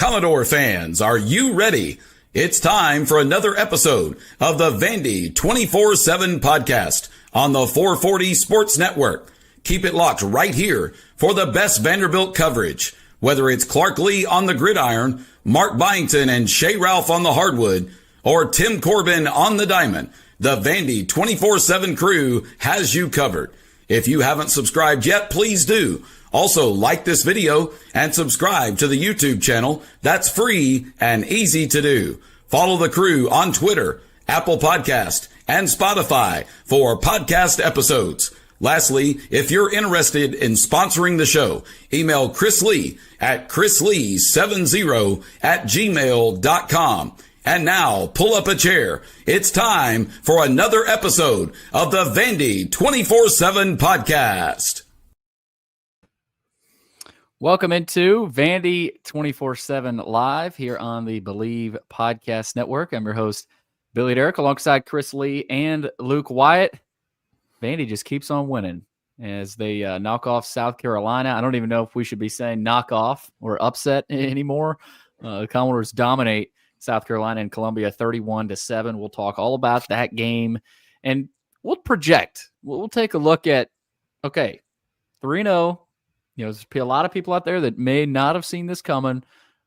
Commodore fans, are you ready? It's time for another episode of the Vandy247 podcast on the 440 Sports Network. Keep it locked right here for the best Vanderbilt coverage. Whether it's Clark Lee on the gridiron, Mark Byington and Shea Ralph on the hardwood, or Tim Corbin on the diamond, the Vandy247 crew has you covered. If you haven't subscribed yet, please do. Also, like this video and subscribe to the YouTube channel. That's free and easy to do. Follow the crew on Twitter, Apple Podcast, and Spotify for podcast episodes. Lastly, if you're interested in sponsoring the show, email Chris Lee at chrislee70@gmail.com. And now, pull up a chair. It's time for another episode of the Vandy247 podcast. Welcome into Vandy247 Live here on the Believe Podcast Network. I'm your host, Billy Derrick, alongside Chris Lee and Luke Wyatt. Vandy just keeps on winning as they knock off South Carolina. I don't even know if we should be saying knock off or upset anymore. The Commodores dominate South Carolina and Columbia 31-7. We'll talk all about that game, and we'll project. We'll take a look at, 3-0. You know, there's a lot of people out there that may not have seen this coming.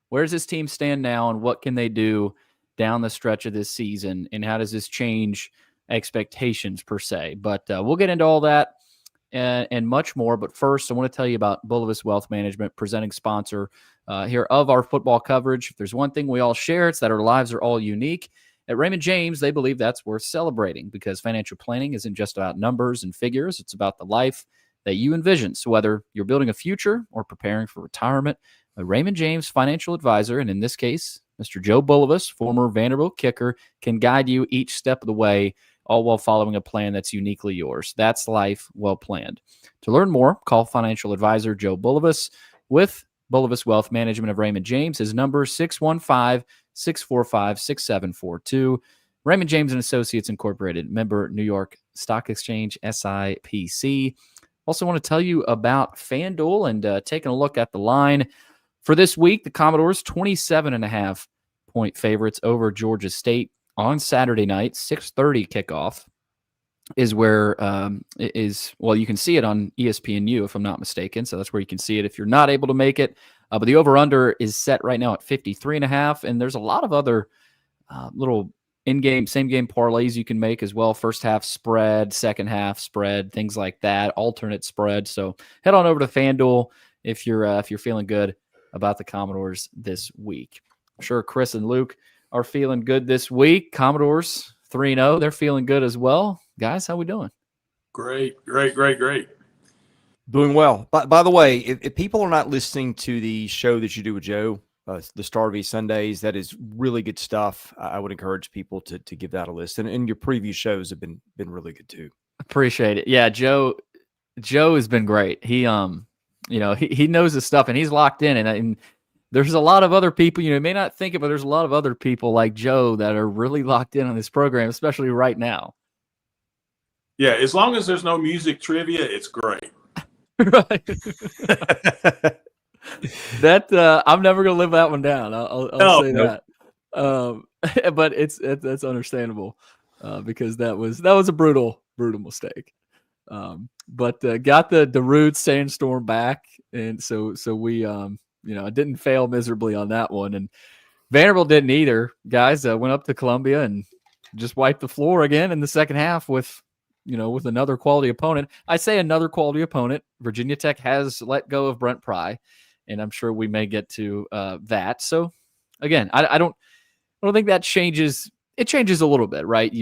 Where does this team stand now, and what can they do down the stretch of this season, and how does this change expectations per se? But we'll get into all that and much more. But first, I want to tell you about Bulovas Wealth Management, presenting sponsor here of our football coverage. If there's one thing we all share, it's that our lives are all unique. At Raymond James, they believe that's worth celebrating, because financial planning isn't just about numbers and figures. It's about the life that you envision. So whether you're building a future or preparing for retirement, a Raymond James financial advisor, and in this case, Mr. Joe Bulovas, former Vanderbilt kicker, can guide you each step of the way, all while following a plan that's uniquely yours. That's life well planned. To learn more, call financial advisor Joe Bulovas with Bulovas Wealth Management of Raymond James. His number is 615-645-6742. Raymond James Associates Incorporated, member New York Stock Exchange, SIPC. Also want to tell you about FanDuel and taking a look at the line for this week. The Commodores 27.5-point favorites over Georgia State on Saturday night. 6:30 kickoff is where you can see it on ESPNU if I'm not mistaken. So that's where you can see it if you're not able to make it. But the over-under is set right now at 53.5, and there's a lot of other little in-game, same-game parlays you can make as well. First half spread, second half spread, things like that, alternate spread. So head on over to FanDuel if you're feeling good about the Commodores this week. I'm sure Chris and Luke are feeling good this week. Commodores 3-0, they're feeling good as well. Guys, how we doing? Great. Doing well. By the way, if people are not listening to the show that you do with Joe, the Star V Sundays, that is really good stuff. I would encourage people to give that a listen. And your preview shows have been really good too. Appreciate it. Yeah, Joe has been great. He he knows his stuff, and he's locked in. And there's a lot of other people, you may not think it, but there's a lot of other people like Joe that are really locked in on this program, especially right now. Yeah, as long as there's no music trivia, it's great. Right. That I'm never gonna live that one down. I'll say that. But that's understandable because that was a brutal mistake. But got the rude sandstorm back, and so we it didn't fail miserably on that one, and Vanderbilt didn't either. Guys went up to Columbia and just wiped the floor again in the second half with another quality opponent. I say another quality opponent. Virginia Tech has let go of Brent Pry, and I'm sure we may get to that. So again, I don't think that changes. It changes a little bit, right?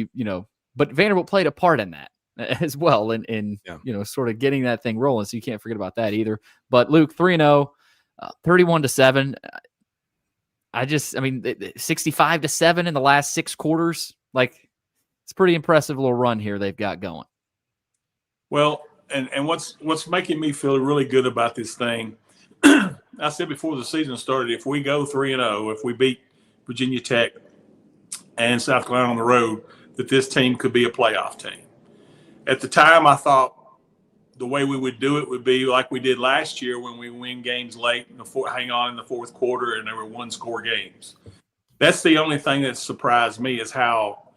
But Vanderbilt played a part in that as well, in sort of getting that thing rolling. So you can't forget about that either. But Luke, 3-0, 31-7. 65-7 in the last 6 quarters. Like, it's a pretty impressive little run here they've got going. Well, and what's making me feel really good about this thing, I said before the season started, if we go 3-0, if we beat Virginia Tech and South Carolina on the road, that this team could be a playoff team. At the time, I thought the way we would do it would be like we did last year when we win games late in hang on in the fourth quarter and they were 1-score games. That's the only thing that surprised me is how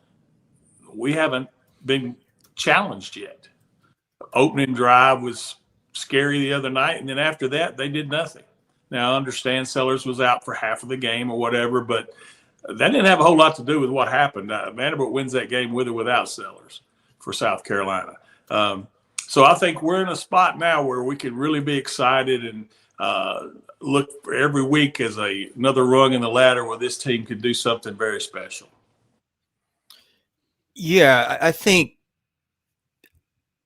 we haven't been challenged yet. Opening drive was scary the other night, and then after that, they did nothing. Now, I understand Sellers was out for half of the game or whatever, but that didn't have a whole lot to do with what happened. Vanderbilt wins that game with or without Sellers for South Carolina. So I think we're in a spot now where we can really be excited and look for every week as another rung in the ladder where this team could do something very special. Yeah,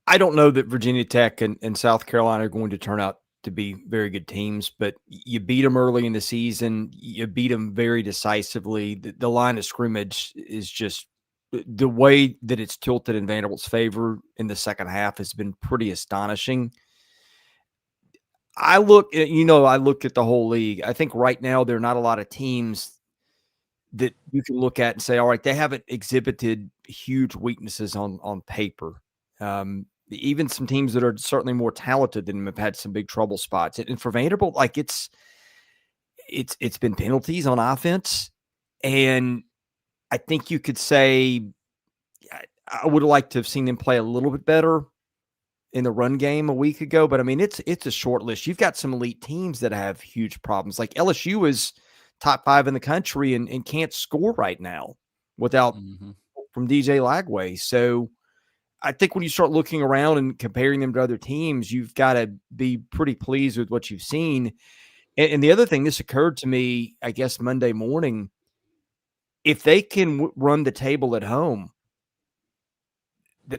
I don't know that Virginia Tech and South Carolina are going to turn out to be very good teams, but you beat them early in the season. You beat them very decisively. The line of scrimmage is just the way that it's tilted in Vanderbilt's favor in the second half has been pretty astonishing. I looked at the whole league. I think right now there are not a lot of teams that you can look at and say, all right, they haven't exhibited huge weaknesses on paper. Even some teams that are certainly more talented than them have had some big trouble spots. And for Vanderbilt, like it's been penalties on offense. And I think you could say I would have liked to have seen them play a little bit better in the run game a week ago. But I mean, it's a short list. You've got some elite teams that have huge problems. Like LSU is top 5 in the country and can't score right now without from DJ Lagway. So I think when you start looking around and comparing them to other teams, you've got to be pretty pleased with what you've seen. And the other thing, this occurred to me, I guess, Monday morning. If they can run the table at home,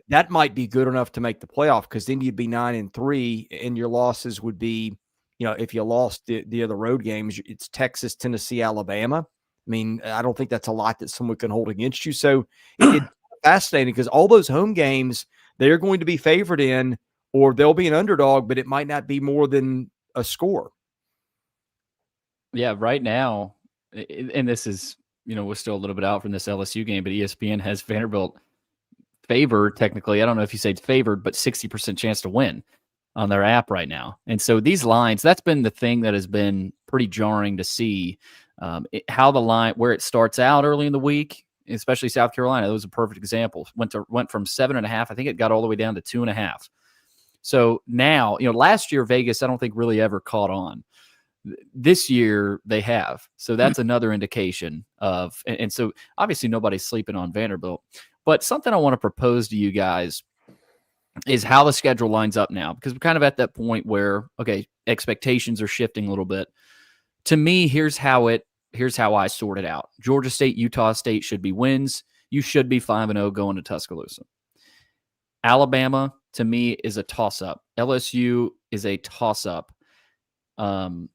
that might be good enough to make the playoff, because then you'd be 9-3 and your losses would be, if you lost the other road games, it's Texas, Tennessee, Alabama. I mean, I don't think that's a lot that someone can hold against you. So it's fascinating because all those home games, they're going to be favored in, or they'll be an underdog, but it might not be more than a score. Yeah, right now, and this is, we're still a little bit out from this LSU game, but ESPN has Vanderbilt favored technically. I don't know if you say favored, but 60% chance to win on their app right now. And so these lines, that's been the thing that has been pretty jarring to see, how the line, where it starts out early in the week, especially South Carolina. That was a perfect example. Went from 7.5. I think it got all the way down to 2.5. So now, last year, Vegas, I don't think really ever caught on. This year they have. So that's another indication of, and so obviously nobody's sleeping on Vanderbilt, but something I want to propose to you guys is how the schedule lines up now, because we're kind of at that point where, okay, expectations are shifting a little bit. To me, here's how I sort it out. Georgia State, Utah State should be wins. You should be 5-0 going to Tuscaloosa. Alabama, to me, is a toss-up. LSU is a toss-up. And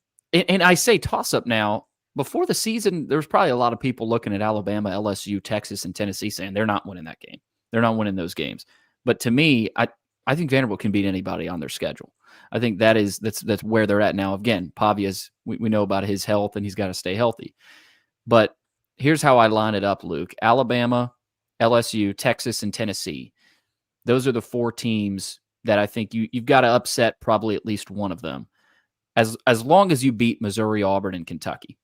I say toss-up now. Before the season, there was probably a lot of people looking at Alabama, LSU, Texas, and Tennessee saying they're not winning that game. They're not winning those games. But to me, I think Vanderbilt can beat anybody on their schedule. I think that's where they're at now. Again, Pavia's, we know about his health, and he's got to stay healthy. But here's how I line it up, Luke. Alabama, LSU, Texas, and Tennessee. Those are the 4 teams that I think you've got to upset probably at least one of them, as long as you beat Missouri, Auburn, and Kentucky.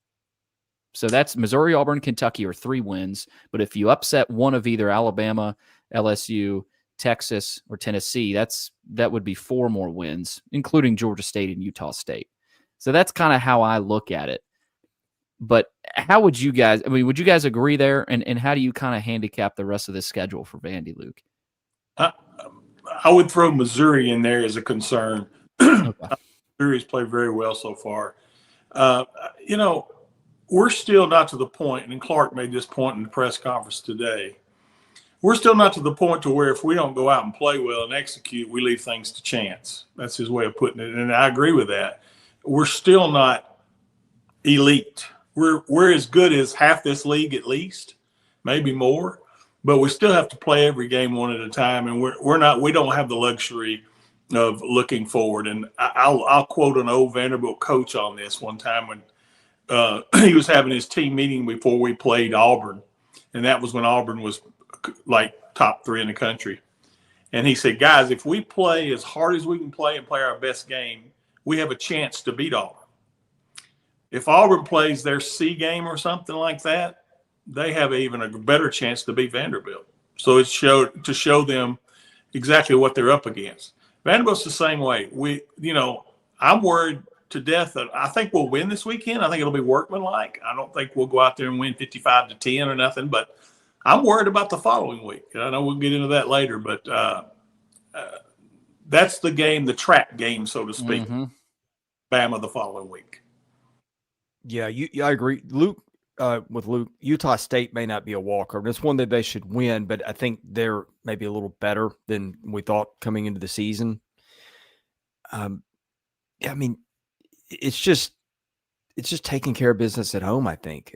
So that's Missouri, Auburn, Kentucky are 3 wins. But if you upset one of either Alabama, LSU, Texas, or Tennessee, that would be 4 more wins, including Georgia State and Utah State. So that's kind of how I look at it. But how would you guys, would you guys agree there? And how do you kind of handicap the rest of the schedule for Vandy, Luke? I would throw Missouri in there as a concern. Okay. Missouri's played very well so far. We're still not to the point, and Clark made this point in the press conference today, we're still not to the point to where if we don't go out and play well and execute, we leave things to chance. That's his way of putting it, and I agree with that. We're still not elite. We're as good as half this league at least, maybe more, but we still have to play every game one at a time, and we don't have the luxury of looking forward. And I'll quote an old Vanderbilt coach on this one time when he was having his team meeting before we played Auburn, and that was when Auburn was like top 3 in the country. And he said, guys, if we play as hard as we can play and play our best game, we have a chance to beat Auburn. If Auburn plays their C game or something like that, they have even a better chance to beat Vanderbilt. So it's to show them exactly what they're up against. Vanderbilt's the same way. I'm worried to death that I think we'll win this weekend. I think it'll be workmanlike. I don't think we'll go out there and win 55-10 or nothing, but I'm worried about the following week. I know we'll get into that later, but that's the game, the trap game, so to speak. Mm-hmm. Bama the following week. Yeah, I agree. With Luke, Utah State may not be a walker. It's one that they should win, but I think they're maybe a little better than we thought coming into the season. It's just taking care of business at home, I think,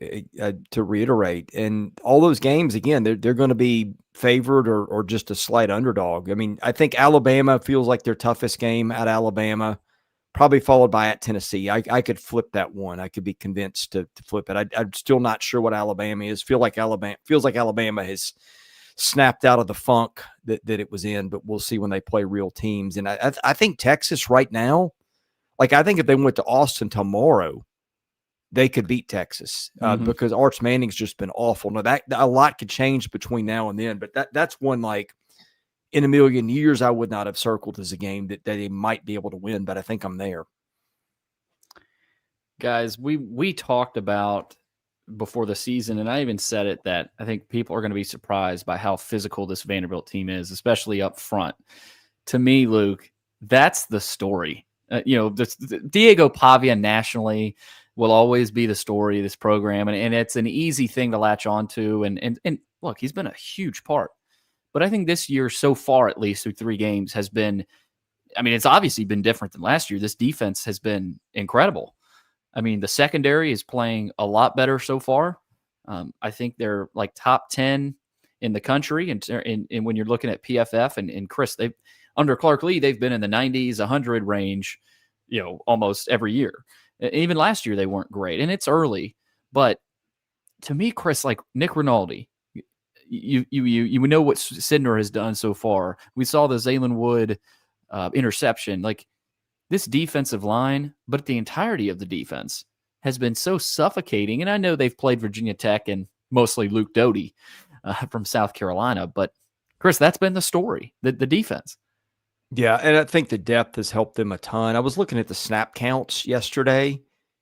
to reiterate. And all those games, again, they're going to be favored or just a slight underdog. I mean, I think Alabama feels like their toughest game at Alabama, probably followed by at Tennessee. I could flip that one. I could be convinced to flip it. I'm still not sure what Alabama is. Feels like Alabama has snapped out of the funk that it was in, but we'll see when they play real teams. And I think Texas right now, like I think if they went to Austin tomorrow, they could beat Texas because Arch Manning's just been awful. Now that a lot could change between now and then, but that's one like in a million years I would not have circled as a game that they might be able to win, but I think I'm there. Guys, we talked about before the season, and I even said it, that I think people are going to be surprised by how physical this Vanderbilt team is, especially up front. To me, Luke, that's the story. Diego Pavia nationally will always be the story of this program, and it's an easy thing to latch onto. And look, he's been a huge part. But I think this year, so far, at least through 3 games, has been, I mean, it's obviously been different than last year. This defense has been incredible. I mean, the secondary is playing a lot better so far. I think they're like top 10 in the country. And when you're looking at PFF and Chris, under Clark Lee, they've been in the 90s, 100 range, almost every year. Even last year, they weren't great. And it's early. But to me, Chris, like Nick Rinaldi, you know what Sidner has done so far. We saw the Zaylen Wood interception. Like, this defensive line, but the entirety of the defense has been so suffocating. And I know they've played Virginia Tech and mostly Luke Doty from South Carolina. But, Chris, that's been the story, the defense. Yeah, and I think the depth has helped them a ton. I was looking at the snap counts yesterday.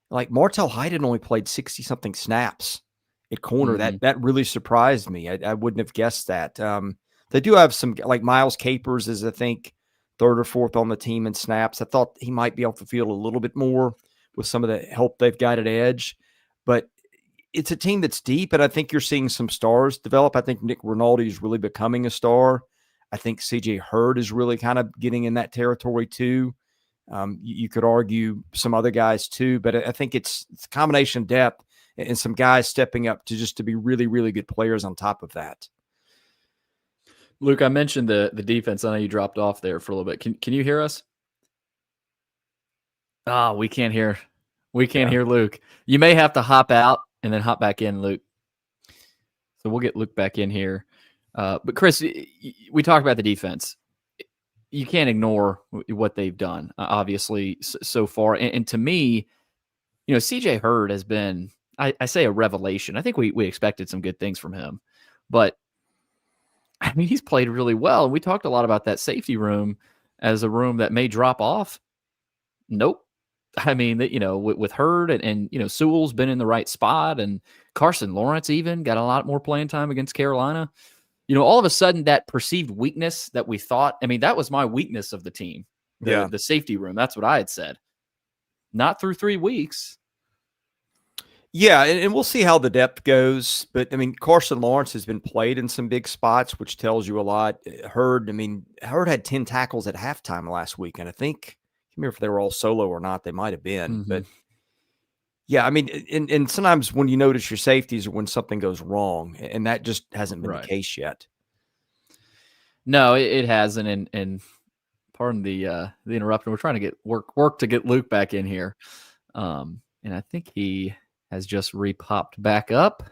Like, Martell Hyden only played 60-something snaps at corner. Mm-hmm. That really surprised me. I wouldn't have guessed that. They do have some, like Miles Capers is, I think, 3rd or 4th on the team in snaps. I thought he might be off the field a little bit more with some of the help they've got at edge. But it's a team that's deep, and I think you're seeing some stars develop. I think Nick Rinaldi is really becoming a star. I think C.J. Hurd is really kind of getting in that territory too. You could argue some other guys too, but I think it's a combination of depth and some guys stepping up to be really, really good players on top of that. Luke, I mentioned the defense. I know you dropped off there for a little bit. Can you hear us? We can't hear. We can't hear Luke. You may have to hop out and then hop back in, Luke. So we'll get Luke back in here. But Chris, we talked about the defense. You can't ignore what they've done, obviously, so far. And to me, C.J. Hurd has been, I say, a revelation. I think we expected some good things from him. But, I mean, he's played really well. And we talked a lot about that safety room as a room that may drop off. Nope. I mean, with Hurd and Sewell's been in the right spot, and Carson Lawrence even got a lot more playing time against Carolina. All of a sudden that perceived weakness that we thought, I mean, that was my weakness of the team, the safety room. That's what I had said. Not through 3 weeks. Yeah, and we'll see how the depth goes. But, I mean, Carson Lawrence has been played in some big spots, which tells you a lot. Hurd had 10 tackles at halftime last week, and I think, I can't remember if they were all solo or not. They might have been. Mm-hmm. But, yeah, I mean, and sometimes when you notice your safeties are when something goes wrong, and that just hasn't been the case yet. No, it hasn't. And pardon the interruption. We're trying to get work to get Luke back in here. And I think he has just re-popped back up.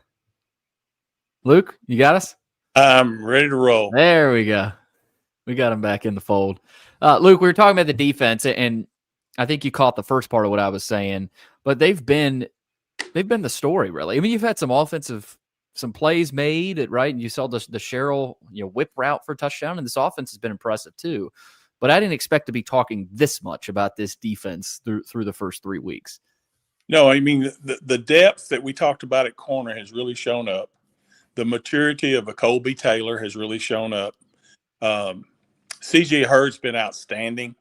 Luke, you got us? I'm ready to roll. There we go. We got him back in the fold. Luke, we were talking about the defense, and I think you caught the first part of what I was saying, but they've been the story, really. I mean, you've had some plays made, right? And you saw the Sherrill, whip route for a touchdown, and this offense has been impressive too. But I didn't expect to be talking this much about this defense through the first 3 weeks. No, I mean, the depth that we talked about at corner has really shown up. The maturity of a Colby Taylor has really shown up. C.J. Hurd's been outstanding.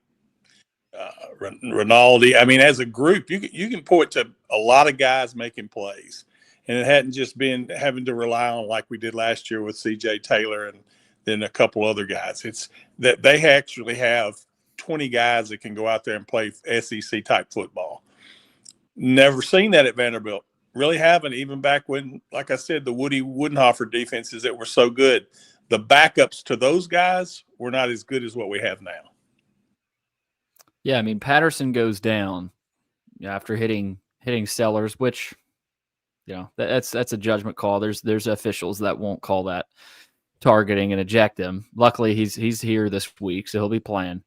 Rinaldi. I mean, as a group, you can point to a lot of guys making plays, and it hadn't just been having to rely on like we did last year with C.J. Taylor and then a couple other guys. It's that they actually have 20 guys that can go out there and play SEC type football. Never seen that at Vanderbilt. Really haven't, even back when, like I said, the Woody Woodenhofer defenses that were so good. The backups to those guys were not as good as what we have now. Yeah, I mean, Patterson goes down after hitting Sellers, which, that's a judgment call. There's officials that won't call that targeting and eject him. Luckily, he's here this week, so he'll be playing.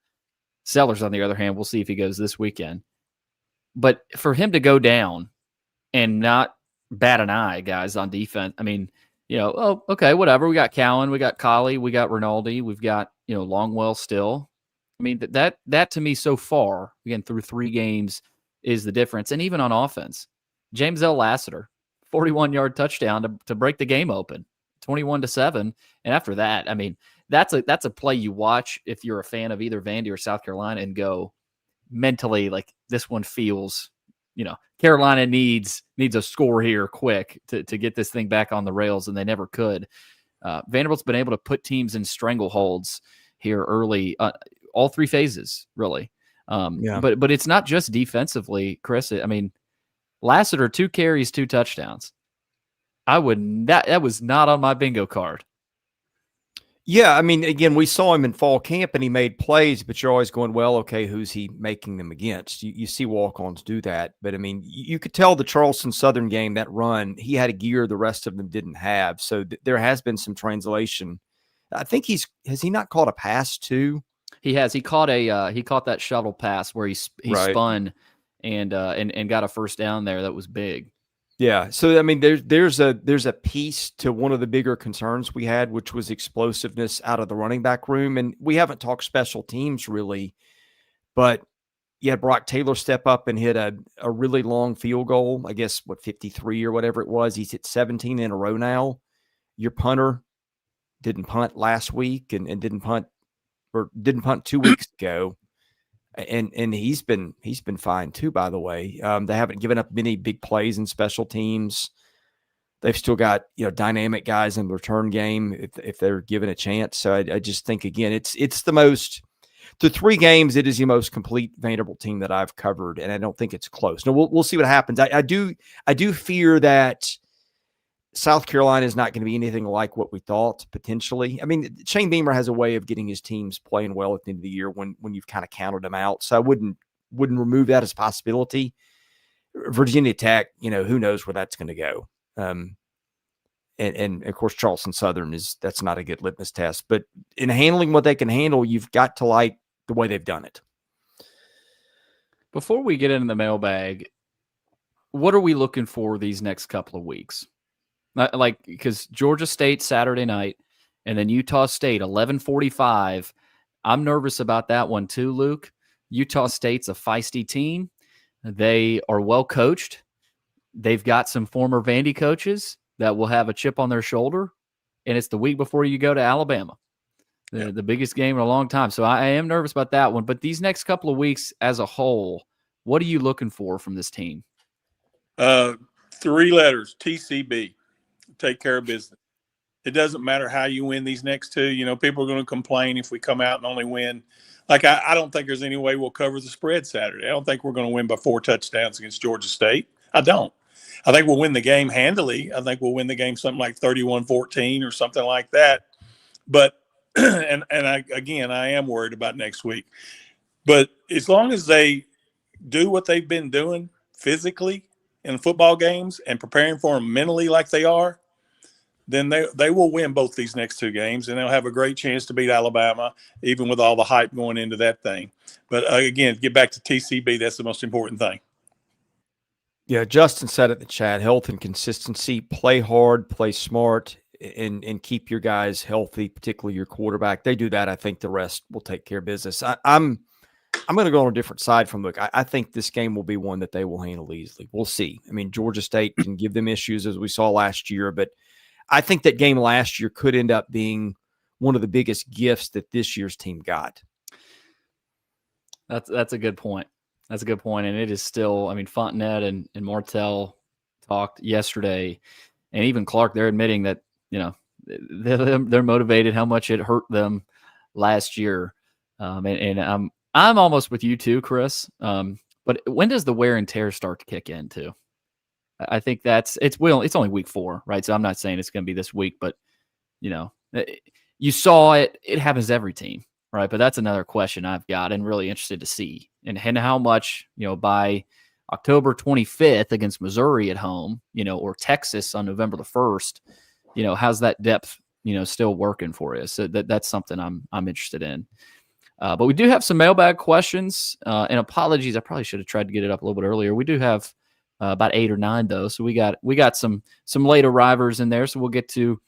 Sellers, on the other hand, we'll see if he goes this weekend. But for him to go down and not bat an eye, guys, on defense, I mean, okay, whatever. We got Cowan, we got Colley, we got Rinaldi, we've got, Longwell still. I mean, that to me so far, again, through 3 games is the difference. And even on offense, James L. Lassiter, 41-yard touchdown to break the game open, 21-7. And after that, I mean, that's a play you watch if you're a fan of either Vandy or South Carolina and go mentally, like, this one feels, Carolina needs a score here quick to get this thing back on the rails, and they never could. Vanderbilt's been able to put teams in strangleholds here early, all 3 phases, really. But it's not just defensively, Chris. I mean, Lassiter, 2 carries, 2 touchdowns. That was not on my bingo card. Yeah, I mean, again, we saw him in fall camp and he made plays, but you're always going, well, okay, who's he making them against? You see walk-ons do that. But, I mean, you could tell the Charleston Southern game, that run, he had a gear the rest of them didn't have. So there has been some translation. I think has he not caught a pass too? He has. He caught that shuttle pass where he spun and got a first down there that was big. Yeah. So, I mean, there's a piece to one of the bigger concerns we had, which was explosiveness out of the running back room. And we haven't talked special teams really, but yeah, Brock Taylor step up and hit a really long field goal, I guess, 53 or whatever it was. He's hit 17 in a row now. Your punter didn't punt last week and didn't punt 2 weeks ago. And he's been fine too, by the way. They haven't given up many big plays in special teams. They've still got, dynamic guys in the return game if they're given a chance. So I just think, again, it's the 3 games, it is the most complete Vanderbilt team that I've covered, and I don't think it's close. Now we'll see what happens. I do fear that South Carolina is not going to be anything like what we thought, potentially. I mean, Shane Beamer has a way of getting his teams playing well at the end of the year when you've kind of counted them out. So I wouldn't remove that as a possibility. Virginia Tech, who knows where that's going to go. And of course, Charleston Southern that's not a good litmus test. But in handling what they can handle, you've got to like the way they've done it. Before we get into the mailbag, what are we looking for these next couple of weeks? Like, because Georgia State Saturday night and then Utah State 11:45. I'm nervous about that one too, Luke. Utah State's a feisty team. They are well coached. They've got some former Vandy coaches that will have a chip on their shoulder, and it's the week before you go to Alabama, the biggest game in a long time. So I am nervous about that one. But these next couple of weeks as a whole, what are you looking for from this team? 3 letters, TCB. Take care of business. It doesn't matter how you win these next 2. People are going to complain if we come out and only win. Like, I don't think there's any way we'll cover the spread Saturday. I don't think we're going to win by 4 touchdowns against Georgia State. I don't. I think we'll win the game handily. I think we'll win the game something like 31-14 or something like that. But, I am worried about next week. But as long as they do what they've been doing physically in football games and preparing for them mentally like they are, then they will win both these next two games, and they'll have a great chance to beat Alabama, even with all the hype going into that thing. But again, get back to TCB. That's the most important thing. Yeah, Justin said in the chat, health and consistency, play hard, play smart, and keep your guys healthy, particularly your quarterback. They do that. I think the rest will take care of business. I'm going to go on a different side from Luke. I think this game will be one that they will handle easily. We'll see. I mean, Georgia State can give them issues as we saw last year, but I think that game last year could end up being one of the biggest gifts that this year's team got. That's a good point. That's a good point. And it is still, I mean, Fontenette and Martell talked yesterday, and even Clark, they're admitting that, you know, they're motivated, how much it hurt them last year. And I'm almost with you too, Chris. But when does the wear and tear start to kick in too? I think it's only week 4, right? So I'm not saying it's going to be this week, but you know, you saw it. It happens to every team, right? But that's another question I've got and really interested to see, and how much, you know, by October 25th against Missouri at home, you know, or Texas on November the 1st, you know, how's that depth, you know, still working for you? So that's something I'm interested in. But we do have some mailbag questions, and apologies, I probably should have tried to get it up a little bit earlier. We do have about 8 or 9 though, so we got some late arrivers in there. So we'll get to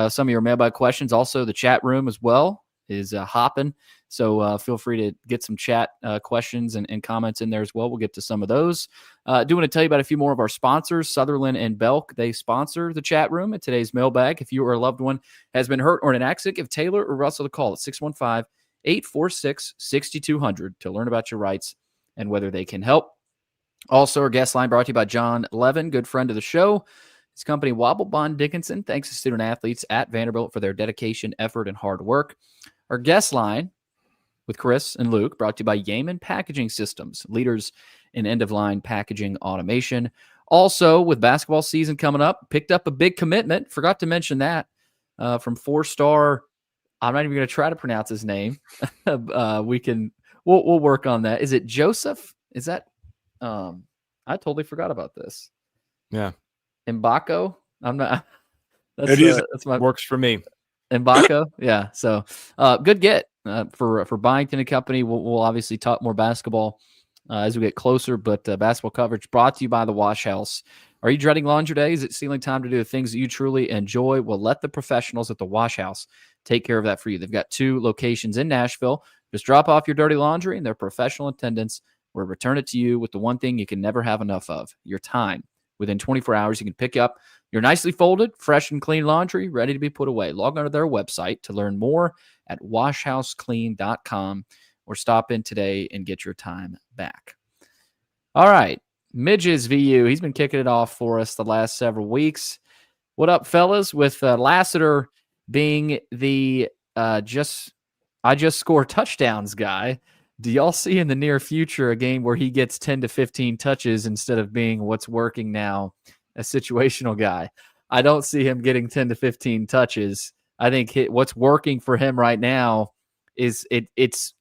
some of your mailbag questions. Also, the chat room as well is hopping, so feel free to get some chat questions and comments in there as well. We'll get to some of those. I do want to tell you about a few more of our sponsors. Sutherland and Belk, they sponsor the chat room at today's mailbag. If you or a loved one has been hurt or in an accident, give Taylor or Russell a call at 615-846-6200 to learn about your rights and whether they can help. Also, our guest line brought to you by John Levin, good friend of the show. His company, Wobble Bond Dickinson, thanks to student athletes at Vanderbilt for their dedication, effort, and hard work. Our guest line with Chris and Luke, brought to you by Yeaman Packaging Systems, leaders in end-of-line packaging automation. Also, with basketball season coming up, picked up a big commitment. Forgot to mention that from 4-star. I'm not even going to try to pronounce his name. We'll work on that. Is it Joseph? Is that? I totally forgot about this. Yeah, Mbako. I'm not. That's my works for me. Mbako. Yeah. So good get for Byington and Company. We'll obviously talk more basketball as we get closer, but basketball coverage brought to you by the Wash House. Are you dreading laundry day? Is it stealing time to do the things that you truly enjoy? Well, let the professionals at the Wash House take care of that for you. They've got 2 locations in Nashville. Just drop off your dirty laundry, and their professional attendants will return it to you with the one thing you can never have enough of, your time. Within 24 hours, you can pick up your nicely folded, fresh and clean laundry ready to be put away. Log on to their website to learn more at washhouseclean.com or stop in today and get your time back. All right. Midges VU, he's been kicking it off for us the last several weeks. What up, fellas? With Lassiter being the I just score touchdowns guy, do y'all see in the near future a game where he gets 10 to 15 touches instead of being what's working now, a situational guy? I don't see him getting 10 to 15 touches. I think what's working for him right now is it's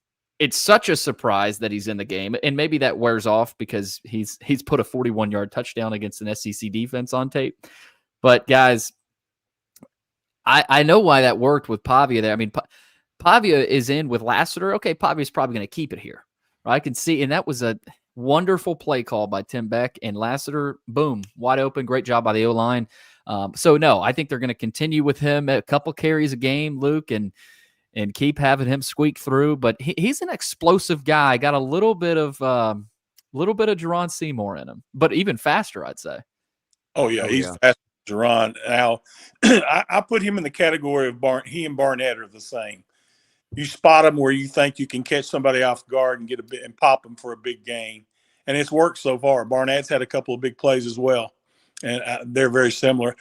such a surprise that he's in the game, and maybe that wears off because he's put a 41-yard touchdown against an SEC defense on tape. But guys, I know why that worked with Pavia there. I mean, Pavia is in with Lassiter. Okay, Pavia's probably going to keep it here. Right? I can see, and that was a wonderful play call by Tim Beck, and Lassiter, boom, wide open. Great job by the O-line. So, no, I think they're going to continue with him a couple carries a game, Luke, and keep having him squeak through. But he's an explosive guy. Got a little bit of Jerron Seymour in him, but even faster, I'd say. Oh, yeah, he's faster than Jerron. Now, I put him in the category of he and Barnett are the same. You spot them where you think you can catch somebody off guard and get a bit and pop them for a big gain, and it's worked so far. Barnett's had a couple of big plays as well, and they're very similar.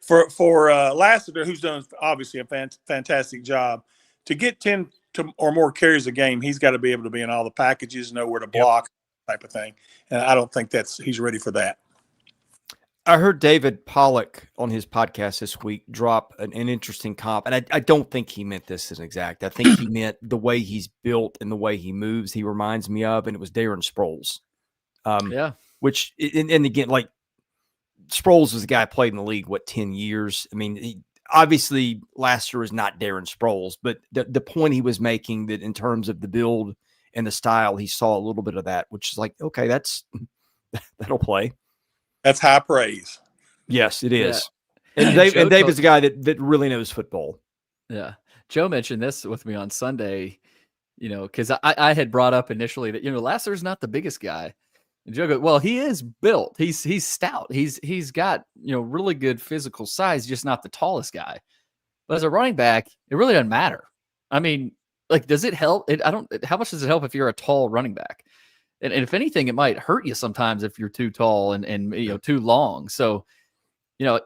For Lassiter, who's done obviously a fantastic job, to get 10 or more carries a game, he's got to be able to be in all the packages, know where to block, type of thing. And I don't think he's ready for that. I heard David Pollock on his podcast this week drop an interesting comp, and I don't think he meant this as exact. I think he meant the way he's built and the way he moves. He reminds me of, and it was Darren Sproles. Which, and again, like Sproles is a guy played in the league, 10 years? I mean, obviously last year was not Darren Sproles, but the point he was making that in terms of the build and the style, he saw a little bit of that, which is like, okay, that'll play. That's high praise. Yes, it is. Yeah. And Dave is a guy that really knows football. Yeah. Joe mentioned this with me on Sunday, because I had brought up initially that, Lassiter's not the biggest guy. And Joe goes, well, he is built. He's stout. He's got, really good physical size, just not the tallest guy. But as a running back, it really doesn't matter. I mean, like, does it help? How much does it help if you're a tall running back? And if anything, it might hurt you sometimes if you're too tall and too long. So,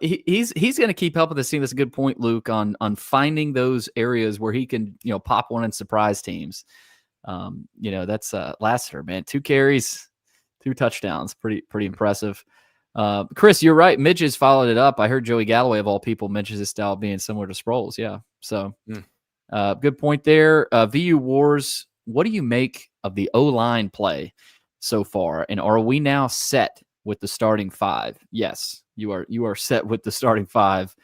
he's going to keep helping the team. That's a good point, Luke, on finding those areas where he can, pop one and surprise teams. That's Lassiter, man. 2 carries, 2 touchdowns. Pretty impressive. Chris, you're right. Midges followed it up. I heard Joey Galloway, of all people, mentions his style being similar to Sproles. Yeah. So good point there. VU Wars, what do you make of the O-line play so far? And are we now set with the starting 5? Yes, you are set with the starting 5.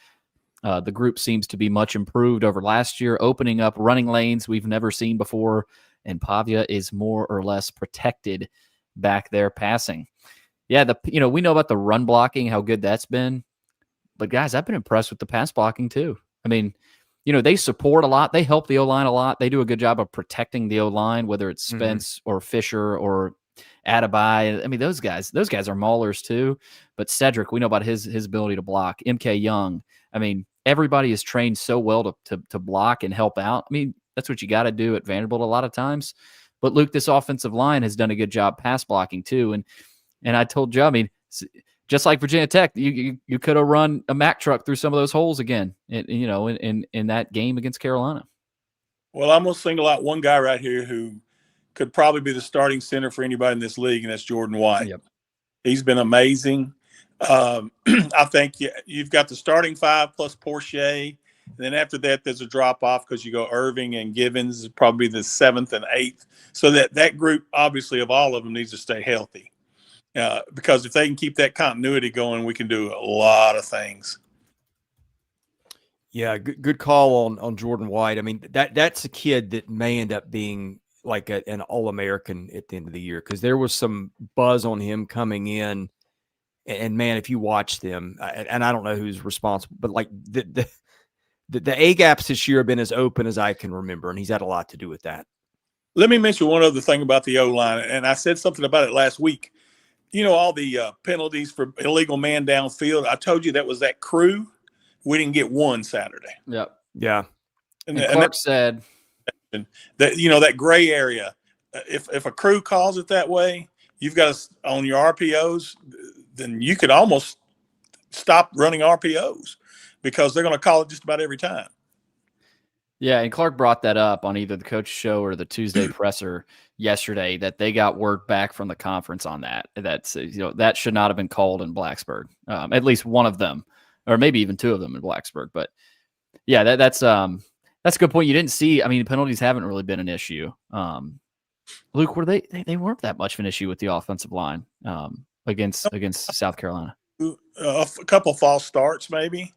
The group seems to be much improved over last year, opening up running lanes we've never seen before, and Pavia is more or less protected back there passing. Yeah, we know about the run blocking, how good that's been. But guys, I've been impressed with the pass blocking too. I mean, they support a lot. They help the O-line a lot. They do a good job of protecting the O-line, whether it's Spence or Fisher or Adebayo. I mean, those guys are maulers too. But Cedric, we know about his ability to block. MK Young. I mean, everybody is trained so well to block and help out. I mean, that's what you got to do at Vanderbilt a lot of times. But Luke, this offensive line has done a good job pass blocking too. And I told Joe, I mean, just like Virginia Tech, you could have run a Mack truck through some of those holes again, in that game against Carolina. Well, I'm going to single out one guy right here who could probably be the starting center for anybody in this league, and that's Jordan White. Yep. He's been amazing. I think you've got the starting 5 plus Porsche. And then after that, there's a drop-off because you go Irving and Givens is probably the 7th and 8th. So that group, obviously, of all of them needs to stay healthy. Because if they can keep that continuity going, we can do a lot of things. Yeah, good call on Jordan White. I mean, that's a kid that may end up being like an All-American at the end of the year, because there was some buzz on him coming in. And man, if you watch them, and I don't know who's responsible, but like the A gaps this year have been as open as I can remember, and he's had a lot to do with that. Let me mention one other thing about the O-line, and I said something about it last week. All the penalties for illegal man downfield. I told you that was that crew. We didn't get one Saturday. Yep. Yeah. And Clark said that that gray area. If a crew calls it that way, you've got to, on your RPOs, then you could almost stop running RPOs because they're going to call it just about every time. Yeah, and Clark brought that up on either the coach show or the Tuesday presser yesterday, that they got word back from the conference on that. That's that should not have been called in Blacksburg. At least one of them, or maybe even 2 of them in Blacksburg. But yeah, that's a good point. You didn't see. I mean, penalties haven't really been an issue. Luke, were they weren't that much of an issue with the offensive line against South Carolina. A couple false starts, maybe.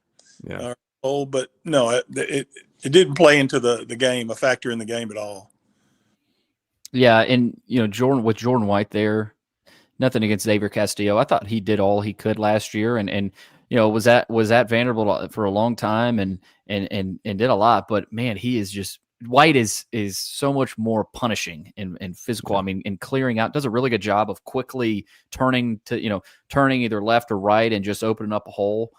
Yeah. But no, it didn't play into the game, a factor in the game at all. Yeah, and Jordan White there, nothing against Xavier Castillo. I thought he did all he could last year, and was at Vanderbilt for a long time and did a lot. But man, he is just White is so much more punishing and physical. I mean, in clearing out, does a really good job of quickly turning either left or right and just opening up a hole.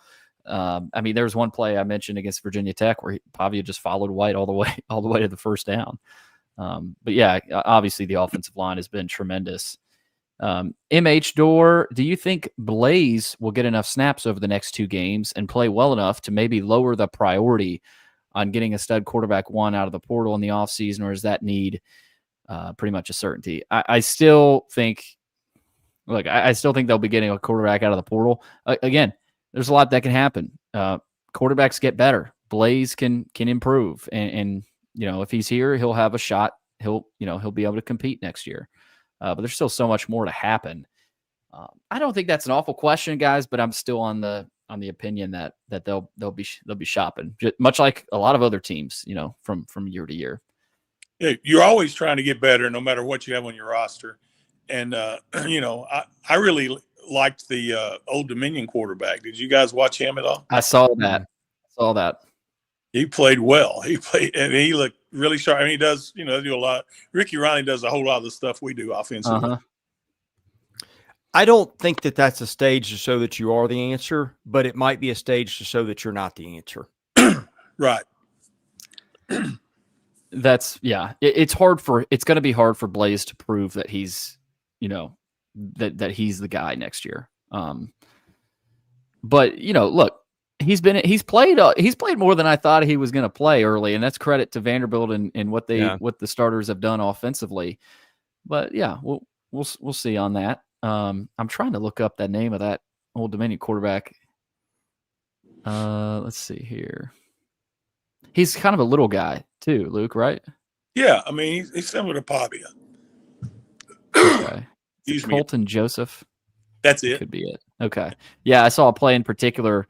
I mean, there was one play I mentioned against Virginia Tech where Pavia just followed White all the way to the first down. But yeah, obviously the offensive line has been tremendous. MH Door, do you think Blaze will get enough snaps over the next 2 games and play well enough to maybe lower the priority on getting a stud quarterback 1 out of the portal in the offseason, or is that need pretty much a certainty? I still think they'll be getting a quarterback out of the portal. Again, there's a lot that can happen. Quarterbacks get better. Blaze can improve, and if he's here, he'll have a shot. He'll be able to compete next year. But there's still so much more to happen I don't think that's an awful question, guys, but I'm still on the opinion that they'll be shopping, much like a lot of other teams, from year to year. Yeah, you're always trying to get better, no matter what you have on your roster. And I really liked the Old Dominion quarterback. Did you guys watch him at all? I saw that. He played well. He looked really sharp. I mean, he does, do a lot. Ricky Riley does a whole lot of the stuff we do offensively. Uh-huh. I don't think that that's a stage to show that you are the answer, but it might be a stage to show that you're not the answer. Right. It's going to be hard for Blaze to prove that he's, that he's the guy next year. But look, he's played more than I thought he was going to play early, and that's credit to Vanderbilt and what the starters have done offensively. But yeah, we'll see on that. I'm trying to look up that name of that Old Dominion quarterback. Let's see here. He's kind of a little guy too, Luke, right? Yeah, I mean he's similar to Pavia. Okay. Excuse me. Colton Joseph. That's it. Could be it. Okay. Yeah, I saw a play in particular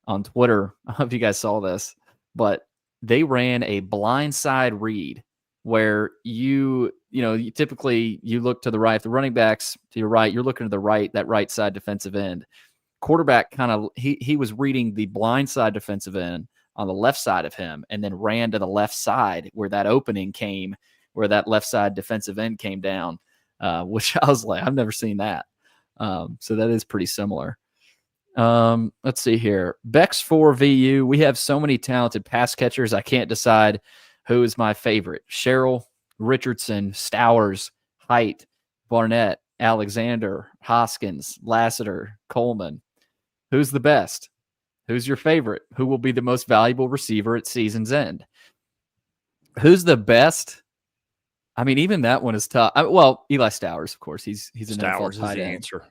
on Twitter. I don't know if you guys saw this, but they ran a blindside read where you typically you look to the right. If the running back's to your right, you're looking to the right, that right side defensive end. Quarterback he was reading the blind side defensive end on the left side of him and then ran to the left side where that opening came, where that left side defensive end came down, which I was like, I've never seen that. So that is pretty similar. Let's see here. Bex for VU. We have so many talented pass catchers. I can't decide who is my favorite. Sherrill, Richardson, Stowers, Height, Barnett, Alexander, Hoskins, Lassiter, Coleman. Who's the best? Who's your favorite? Who will be the most valuable receiver at season's end? Who's the best? I mean, even that one is tough. Well, Eli Stowers, of course. He's an Stowers NFL tight is the end. answer.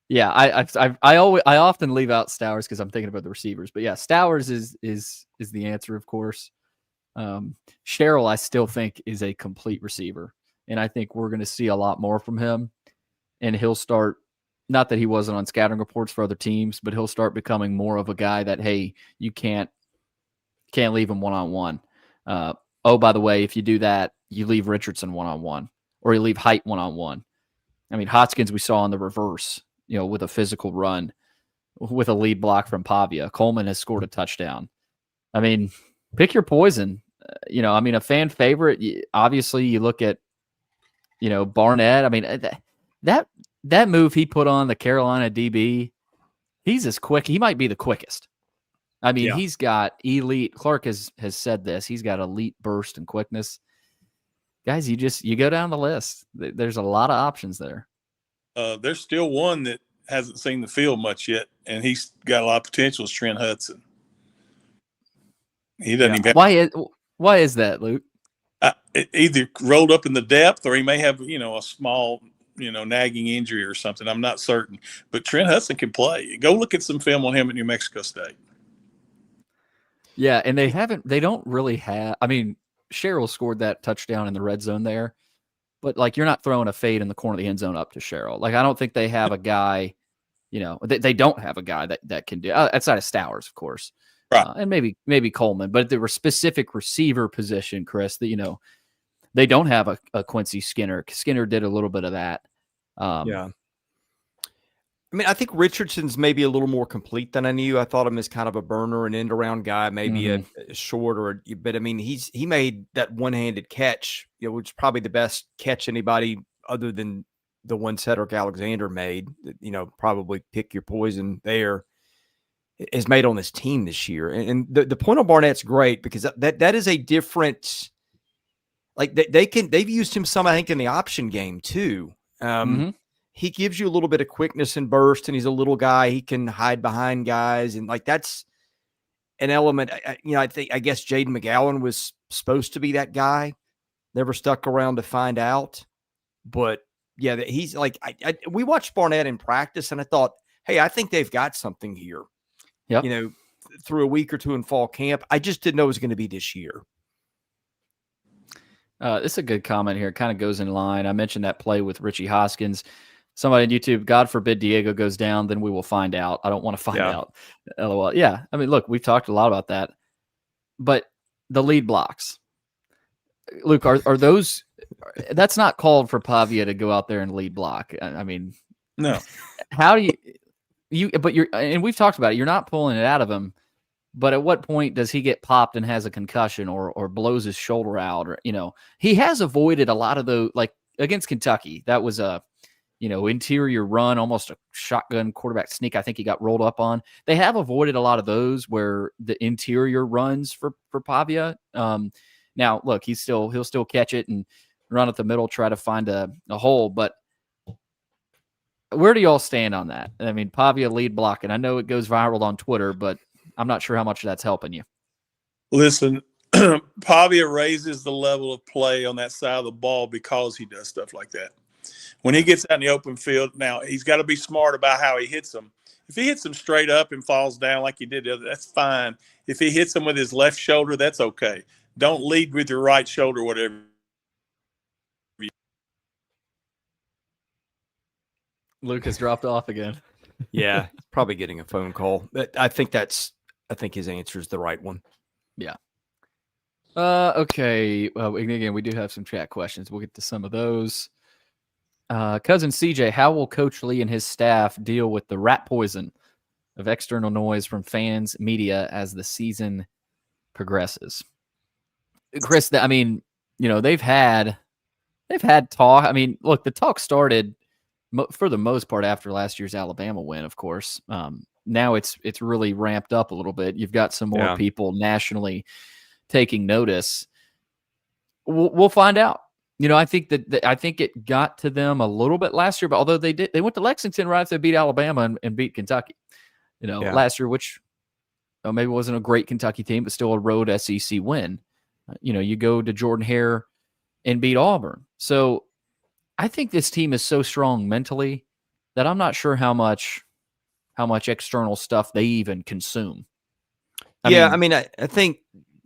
Yeah, I often leave out Stowers because I'm thinking about the receivers. But yeah, Stowers is the answer, of course. Sherrill, I still think, is a complete receiver, and I think we're going to see a lot more from him. And he'll start. Not that he wasn't on scouting reports for other teams, but he'll start becoming more of a guy that, hey, you can't leave him one-on-one. Oh, by the way, if you do that, you leave Richardson one-on-one, or you leave Height one-on-one. I mean, Hoskins we saw in the reverse, with a physical run, with a lead block from Pavia. Coleman has scored a touchdown. I mean, pick your poison. A fan favorite, obviously you look at, Barnett. I mean, that move he put on the Carolina DB, he's as quick. He might be the quickest. I mean, He's got elite. Clark has said this. He's got elite burst and quickness. Guys, you go down the list. There's a lot of options there. There's still one that hasn't seen the field much yet, and he's got a lot of potential. Is Trent Hudson. He doesn't even. Why is that, Luke? It either rolled up in the depth, or he may have a small nagging injury or something. I'm not certain, but Trent Hudson can play. Go look at some film on him at New Mexico State. Yeah, and they don't really have. I mean, Sherrill scored that touchdown in the red zone there. But, you're not throwing a fade in the corner of the end zone up to Sherrill. I don't think they have a guy, they don't have a guy that can do outside of Stowers, of course. Right. And maybe Coleman. But the specific receiver position, Chris, that, they don't have a Quincy Skinner. Skinner did a little bit of that. Yeah. I mean, I think Richardson's maybe a little more complete than I knew. I thought him as kind of a burner, an end-around guy, maybe a short but I mean, he made that one-handed catch, which is probably the best catch anybody other than the one Cedric Alexander made. Probably pick your poison there. Is made on this team this year, and the point on Barnett's great because that is a different. They've used him some, I think, in the option game too. He gives you a little bit of quickness and burst, and he's a little guy. He can hide behind guys, and that's an element. I guess Jaden McGowan was supposed to be that guy. Never stuck around to find out, but yeah, he's we watched Barnett in practice, and I thought, hey, I think they've got something here. Yep. Through a week or two in fall camp, I just didn't know it was going to be this year. This is a good comment here. It kind of goes in line. I mentioned that play with Richie Hoskins. Somebody on YouTube, God forbid Diego goes down, then we will find out. I don't want to find out. LOL. Yeah. I mean, look, we've talked a lot about that. But the lead blocks, Luke, are those? That's not called for Pavia to go out there and lead block. I mean, No. How do you? But you're, and we've talked about it. You're not pulling it out of him. But at what point does he get popped and has a concussion or blows his shoulder out? Or he has avoided a lot of those. Like against Kentucky, that was a interior run, almost a shotgun quarterback sneak. I think he got rolled up on. They have avoided a lot of those where the interior runs for Pavia. Now, look, he'll still catch it and run at the middle, try to find a hole. But where do y'all stand on that? I mean, Pavia lead block, and I know it goes viral on Twitter, but I'm not sure how much that's helping you. Listen, Pavia raises the level of play on that side of the ball because he does stuff like that. When he gets out in the open field, now he's got to be smart about how he hits them. If he hits them straight up and falls down like he did the other, that's fine. If he hits them with his left shoulder, that's okay. Don't lead with your right shoulder, whatever. Luke has dropped off again. Yeah, probably getting a phone call. But I think his answer is the right one. Yeah. Okay. Well, again, we do have some chat questions. We'll get to some of those. Cousin CJ, how will Coach Lee and his staff deal with the rat poison of external noise from fans, media as the season progresses? Chris, I mean, they've had talk. I mean, look, the talk started for the most part after last year's Alabama win, of course. Now it's really ramped up a little bit. You've got some more people nationally taking notice. We'll find out. I think I think it got to them a little bit last year, but although they went to Lexington right after they beat Alabama and beat Kentucky, last year, which maybe wasn't a great Kentucky team, but still a road SEC win. You go to Jordan-Hare and beat Auburn. So I think this team is so strong mentally that I'm not sure how much external stuff they even consume. I mean, I think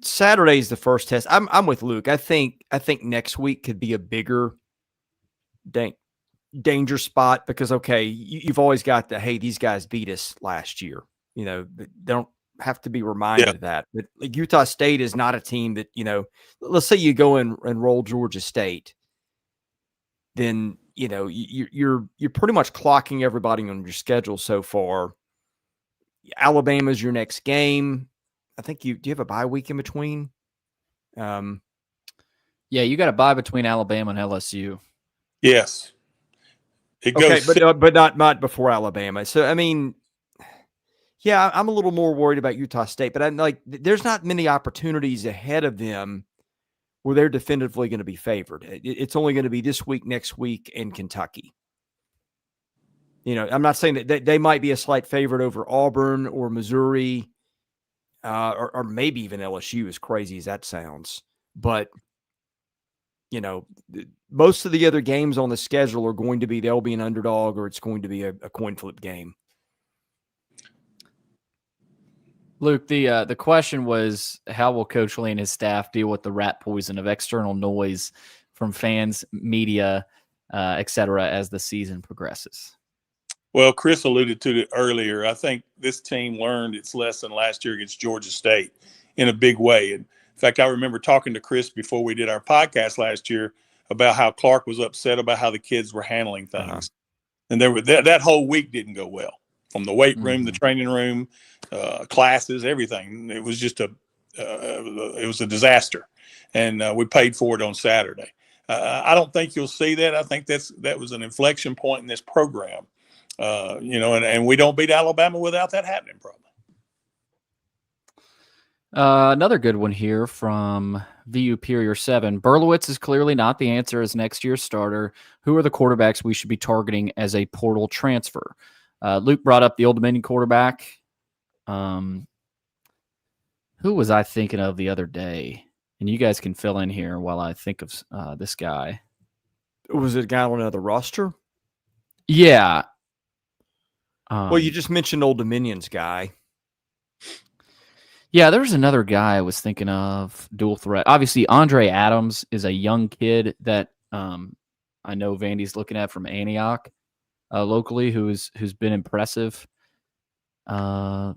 Saturday's the first test. I'm with Luke. I think next week could be a bigger danger spot because you've always got hey, these guys beat us last year. They don't have to be reminded of that. But like Utah State is not a team that let's say you go and roll Georgia State, then you're pretty much clocking everybody on your schedule so far. Alabama's your next game. I think do you have a bye week in between? Yeah, you got a bye between Alabama and LSU. Yes. It goes but not before Alabama. So I mean, yeah, I'm a little more worried about Utah State, but I'm like, there's not many opportunities ahead of them where they're definitively going to be favored. It's only going to be this week, next week, and Kentucky. I'm not saying that they might be a slight favorite over Auburn or Missouri. Or maybe even LSU, as crazy as that sounds. But, most of the other games on the schedule are going to be they'll be an underdog or it's going to be a coin flip game. Luke, the question was, how will Coach Lee and his staff deal with the rat poison of external noise from fans, media, et cetera, as the season progresses? Well, Chris alluded to it earlier. I think this team learned its lesson last year against Georgia State in a big way. And in fact, I remember talking to Chris before we did our podcast last year about how Clark was upset about how the kids were handling things. And that whole week didn't go well, from the weight room, the training room, classes, everything. It was just it was a disaster. And we paid for it on Saturday. I don't think you'll see that. I think that was an inflection point in this program. And we don't beat Alabama without that happening, probably. Another good one here from VUperior7. Berlowitz is clearly not the answer as next year's starter. Who are the quarterbacks we should be targeting as a portal transfer? Luke brought up the Old Dominion quarterback. Who was I thinking of the other day? And you guys can fill in here while I think of this guy. Was it a guy on another roster? Yeah. Well, you just mentioned Old Dominion's guy. Yeah, there was another guy I was thinking of, dual threat. Obviously, Andre Adams is a young kid that I know Vandy's looking at from Antioch. locally who's been impressive. I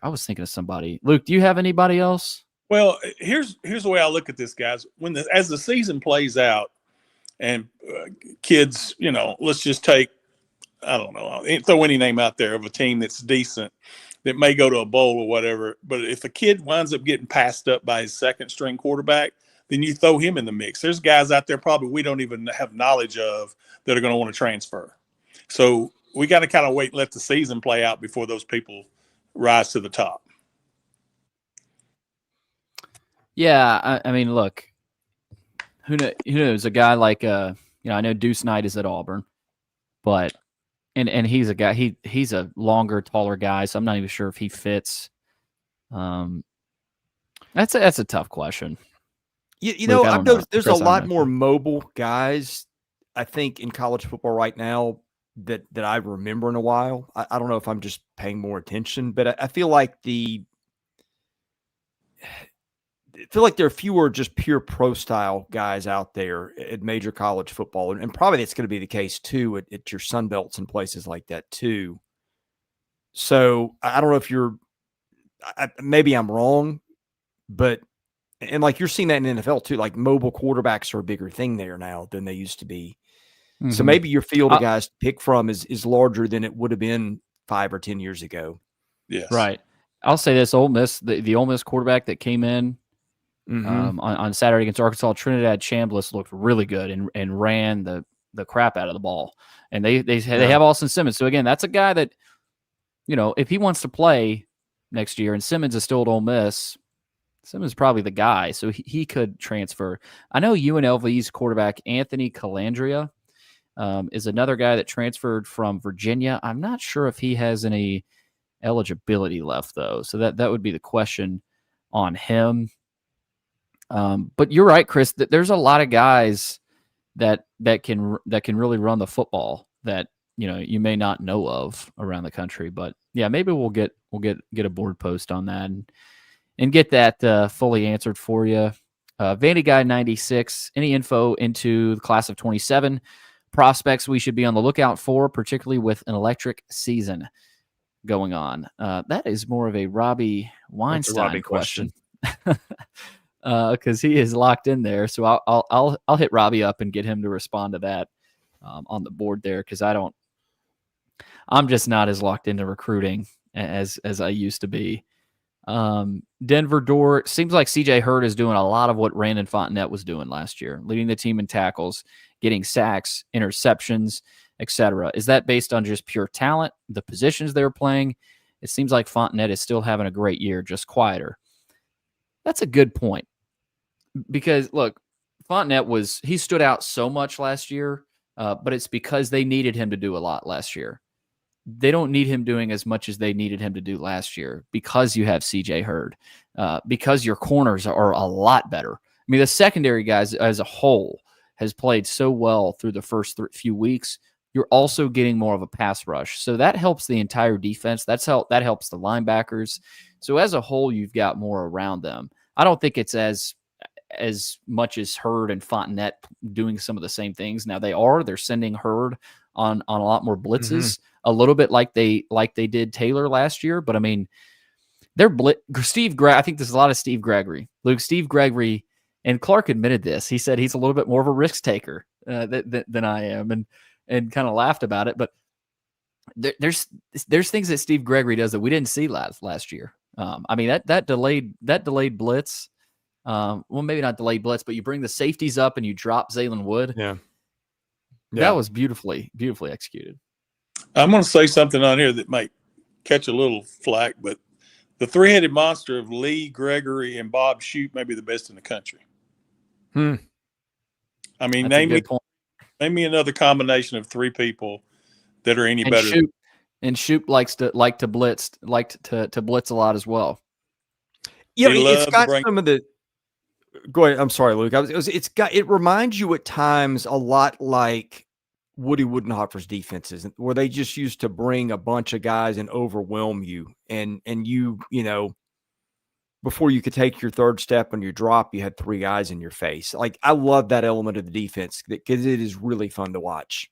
was thinking of somebody. Luke, do you have anybody else? Well, here's the way I look at this, guys. As the season plays out, and kids, let's just take, I don't know, throw any name out there of a team that's decent that may go to a bowl or whatever. But if a kid winds up getting passed up by his second string quarterback, then you throw him in the mix. There's guys out there probably we don't even have knowledge of that are going to want to transfer. So we got to kind of wait and let the season play out before those people rise to the top. Yeah, I mean, look, who knows? A guy like I know Deuce Knight is at Auburn, but and he's a guy. He's a longer, taller guy, so I'm not even sure if he fits. That's a tough question. Luke, I've noticed there's a lot more mobile guys, I think, in college football right now that I remember in a while. I don't know if I'm just paying more attention, but I feel like there are fewer just pure pro style guys out there at major college football. And probably that's going to be the case too at your Sun Belts and places like that too. So I don't know if maybe I'm wrong, but, and like you're seeing that in the NFL too, like mobile quarterbacks are a bigger thing there now than they used to be. Mm-hmm. So maybe your field of guys to pick from is larger than it would have been 5 or 10 years ago. Yes. Right. I'll say this, Ole Miss, the Ole Miss quarterback that came in, on Saturday against Arkansas, Trinidad Chambliss looked really good and ran the crap out of the ball. And they have Austin Simmons. So again, that's a guy that, if he wants to play next year and Simmons is still at Ole Miss, Simmons is probably the guy. So he could transfer. I know UNLV's quarterback Anthony Calandria is another guy that transferred from Virginia. I'm not sure if he has any eligibility left though. So that would be the question on him. But you're right, Chris, that there's a lot of guys that can really run the football that, you may not know of around the country, but yeah, maybe we'll get a board post on that and get that fully answered for you. Vandy Guy 96, any info into the class of 27 prospects we should be on the lookout for, particularly with an electric season going on? That is more of a Robbie Weinstein question. Because he is locked in there. So I'll hit Robbie up and get him to respond to that on the board there, because I'm just not as locked into recruiting as I used to be. Denver Door, seems like CJ Hurd is doing a lot of what Brandon Fontenette was doing last year, leading the team in tackles, getting sacks, interceptions, etc. Is that based on just pure talent, the positions they were playing? It seems like Fontenette is still having a great year, just quieter. That's a good point. Because, look, Fontenette he stood out so much last year, but it's because they needed him to do a lot last year. They don't need him doing as much as they needed him to do last year because you have CJ Hurd, because your corners are a lot better. I mean, the secondary guys as a whole has played so well through the first few weeks. You're also getting more of a pass rush. So that helps the entire defense. That helps the linebackers. So as a whole, you've got more around them. I don't think it's as much as Hurd and Fontenette doing some of the same things. Now they're sending Hurd on a lot more blitzes, a little bit like they did Taylor last year. But I mean, I think there's a lot of Steve Gregory. Luke, Steve Gregory, and Clark admitted this. He said he's a little bit more of a risk taker than I am, and kind of laughed about it. But there's things that Steve Gregory does that we didn't see last year. I mean, that delayed blitz. Well, maybe not delayed blitz, but you bring the safeties up and you drop Zaylen Wood. Yeah. That was beautifully executed. I'm going to say something on here that might catch a little flack, but the three-headed monster of Lee, Gregory, and Bob Shoup may be the best in the country. I mean, name me another combination of three people that are any better. And Shoup likes to blitz a lot as well. Yeah, it's got some of the. Go ahead. I'm sorry, Luke. It reminds you at times a lot like Woody Woodenhofer's defenses, where they just used to bring a bunch of guys and overwhelm you, and you before you could take your third step on your drop, you had three guys in your face. Like, I love that element of the defense because it is really fun to watch.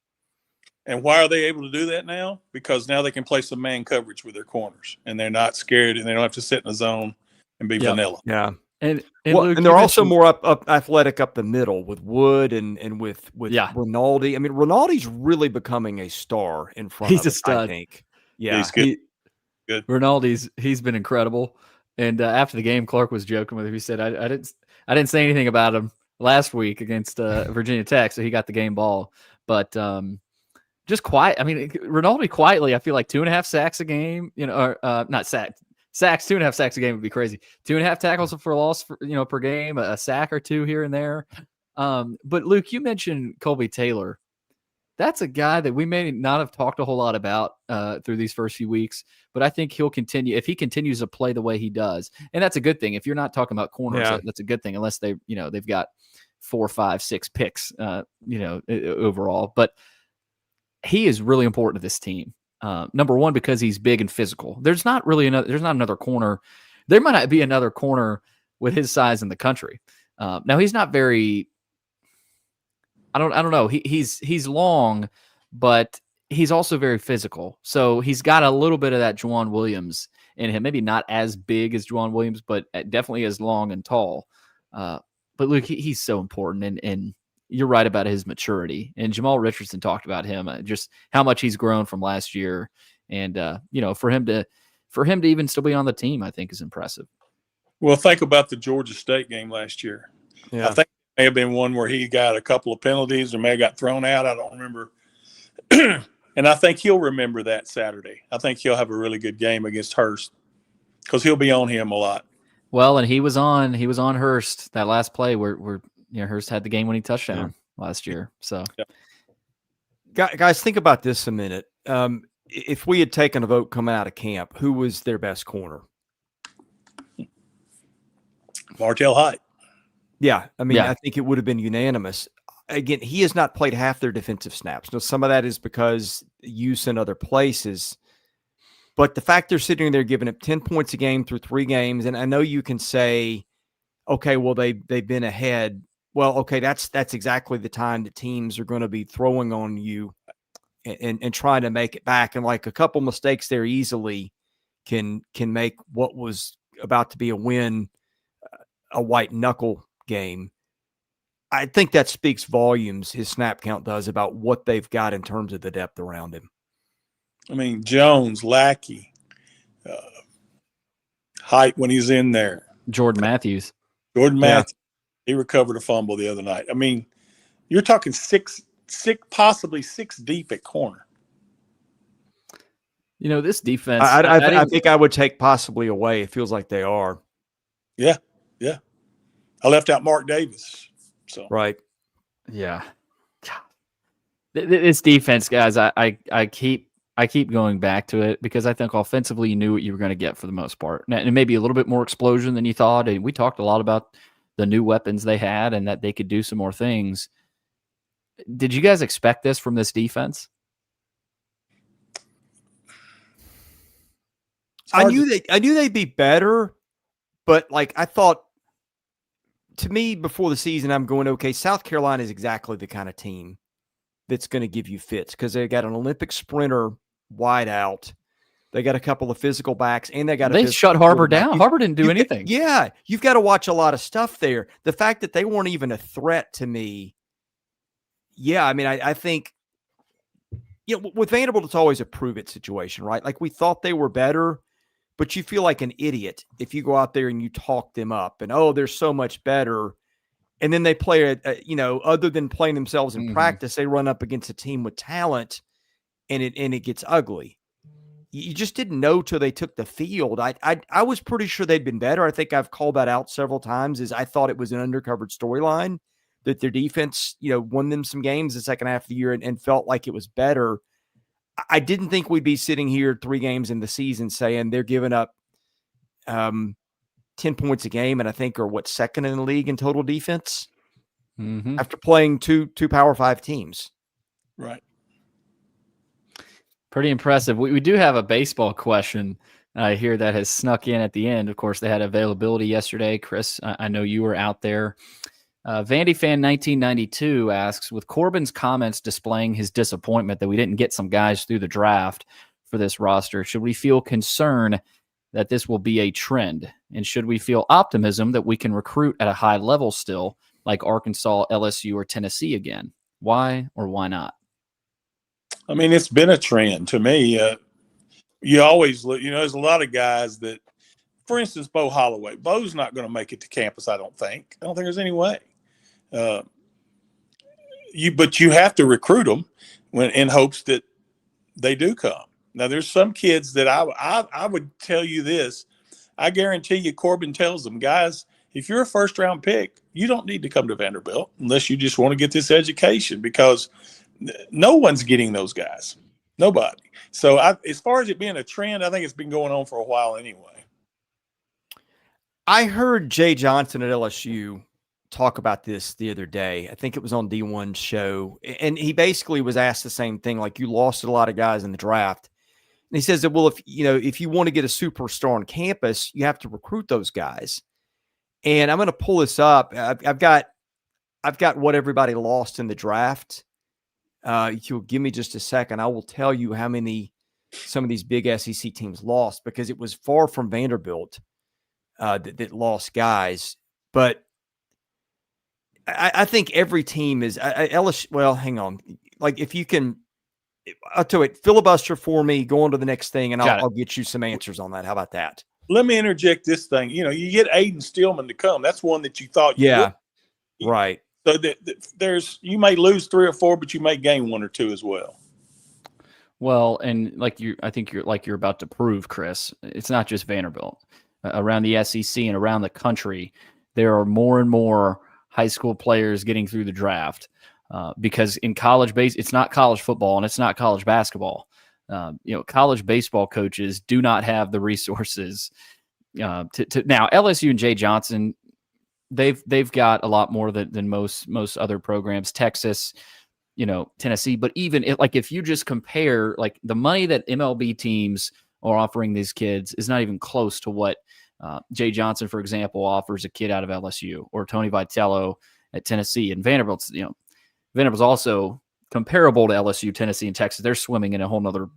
And why are they able to do that now? Because now they can play some man coverage with their corners, and they're not scared, and they don't have to sit in a zone and be vanilla. Yeah. And Well, Luke, and they're also more up athletic up the middle with Wood and with Rinaldi. I mean, Rinaldi's really becoming a star in front He's of a us, stud. I think. Yeah. He's good. Good. Rinaldi's he's been incredible. And after the game, Clark was joking with him. He said, "I didn't say anything about him last week against Virginia Tech, so he got the game ball." But just quiet. I mean, Rinaldi quietly, I feel like 2.5 sacks a game. Or not sacks. 2.5 sacks a game would be crazy. 2.5 tackles for a loss, per game, a sack or two here and there. But Luke, you mentioned Colby Taylor. That's a guy that we may not have talked a whole lot about through these first few weeks, but I think he'll continue if he continues to play the way he does, and that's a good thing. If you're not talking about corners, that's a good thing, unless they've got 4, 5, 6 picks, overall. But he is really important to this team. Number one, because he's big and physical. There's not another corner. There might not be another corner with his size in the country. Now he's not very. I don't know. He's long, but he's also very physical. So he's got a little bit of that Juwan Williams in him. Maybe not as big as Juwan Williams, but definitely as long and tall. But Luke, he's so important, and you're right about his maturity. And Jamal Richardson talked about him, just how much he's grown from last year. And for him to even still be on the team, I think is impressive. Well, think about the Georgia State game last year. Yeah. I think it may have been one where he got a couple of penalties or may have got thrown out. I don't remember. And I think he'll remember that Saturday. I think he'll have a really good game against Hurst because he'll be on him a lot. Well, and he was on Hurst that last play where Hurst had the game-winning touchdown last year. So, guys, think about this a minute. If we had taken a vote coming out of camp, who was their best corner? Martell Hyde. Yeah, I mean, I think it would have been unanimous. Again, he has not played half their defensive snaps. Now, some of that is because use in other places. But the fact they're sitting there giving up 10 points a game through 3 games, and I know you can say, okay, well, they've been ahead. Well, okay, that's exactly the time that teams are going to be throwing on you and trying to make it back. And like a couple mistakes there easily can make what was about to be a win a white knuckle game. I think that speaks volumes, his snap count does, about what they've got in terms of the depth around him. I mean, Jones, Lackey, Height when he's in there. Jordan Matthews. He recovered a fumble the other night. I mean, you're talking six, possibly 6 deep at corner. This defense. I think I would take possibly away. It feels like they are. Yeah. I left out Mark Davis. So right. Yeah. This defense, guys, I keep going back to it because I think offensively you knew what you were going to get for the most part. And maybe a little bit more explosion than you thought. And we talked a lot about the new weapons they had and that they could do some more things. Did you guys expect this from this defense? I knew they'd be better, but I thought, to me, before the season, I'm going, okay, South Carolina is exactly the kind of team that's going to give you fits because they got an Olympic sprinter wide out. They got a couple of physical backs, and they shut Harbor down. Harbor didn't do anything. You've got to watch a lot of stuff there. The fact that they weren't even a threat to me. Yeah, I mean, I think, with Vanderbilt, it's always a prove-it situation, right? Like, we thought they were better, but you feel like an idiot if you go out there and you talk them up and, oh, they're so much better. And then they play, other than playing themselves in practice, they run up against a team with talent and it gets ugly. You just didn't know till they took the field. I was pretty sure they'd been better. I think I've called that out several times. I thought it was an undercovered storyline that their defense, won them some games the second half of the year and felt like it was better. I didn't think we'd be sitting here 3 games in the season saying they're giving up 10 points a game and I think are second in the league in total defense after playing two Power 5 teams. Right. Pretty impressive. We do have a baseball question here that has snuck in at the end. Of course, they had availability yesterday. Chris, I know you were out there. Vandy fan 1992 asks, with Corbin's comments displaying his disappointment that we didn't get some guys through the draft for this roster, should we feel concern that this will be a trend? And should we feel optimism that we can recruit at a high level still, like Arkansas, LSU, or Tennessee again? Why or why not? I mean, it's been a trend to me. You always look, there's a lot of guys that, for instance, Bo Holloway. Bo's not going to make it to campus, I don't think. I don't think there's any way. But you have to recruit them in hopes that they do come. Now, there's some kids that I would tell you this. I guarantee you Corbin tells them, guys, if you're a first-round pick, you don't need to come to Vanderbilt unless you just want to get this education, because no one's getting those guys. Nobody. So as far as it being a trend, I think it's been going on for a while anyway. I heard Jay Johnson at LSU talk about this the other day. I think it was on D1's show. And he basically was asked the same thing, like, you lost a lot of guys in the draft. And he says that, well, if you want to get a superstar on campus, you have to recruit those guys. And I'm going to pull this up. I've got what everybody lost in the draft. If you'll give me just a second, I will tell you how many some of these big SEC teams lost, because it was far from Vanderbilt that lost guys. But I think every team is LSU. Well, hang on. Like, if you can, I'll tell it, filibuster for me, go on to the next thing, and I'll get you some answers on that. How about that? Let me interject this thing. You get Aiden Stillman to come. That's one that you thought you would. Right. So you may lose 3 or 4, but you may gain 1 or 2 as well. Well, and I think you're about to prove, Chris, it's not just Vanderbilt. Around the SEC and around the country, there are more and more high school players getting through the draft, because in college it's not college football and it's not college basketball. College baseball coaches do not have the resources to now. LSU and Jay Johnson, they've got a lot more than most other programs. Texas, Tennessee, but even if you just compare, like, the money that MLB teams are offering these kids is not even close to what Jay Johnson, for example, offers a kid out of LSU, or Tony Vitello at Tennessee. And Vanderbilt's also comparable to LSU, Tennessee, and Texas. They're swimming in a whole nother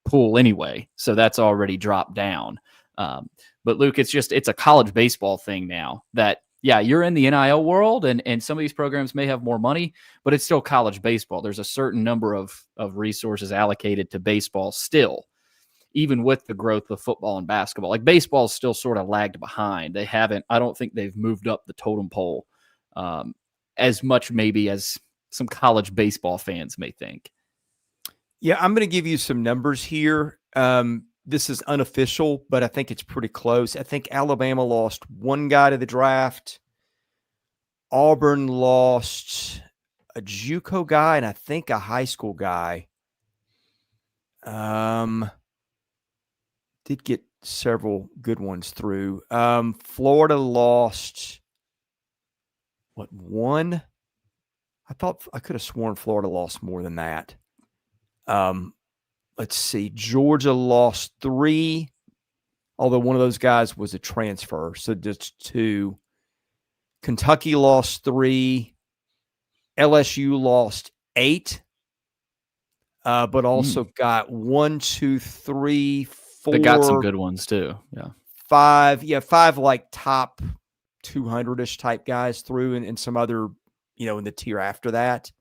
pool anyway, so that's already dropped down. But Luke, it's a college baseball thing now that, yeah, you're in the NIL world, and some of these programs may have more money, but it's still college baseball. There's a certain number of resources allocated to baseball still, even with the growth of football and basketball. Like, baseball is still sort of lagged behind. I don't think they've moved up the totem pole as much maybe as some college baseball fans may think. Yeah, I'm going to give you some numbers here. This is unofficial, but I think it's pretty close. I think Alabama lost 1 guy to the draft. Auburn lost a JUCO guy and I think a high school guy. Did get several good ones through. Florida lost, 1? I thought I could have sworn Florida lost more than that. Let's see. Georgia lost 3, although one of those guys was a transfer, so just 2. Kentucky lost 3. LSU lost 8, but also got 1, 2, 3, 4. They got some good ones too. Yeah. 5. Yeah, 5 like top 200-ish type guys through, and some other, in the tier after that.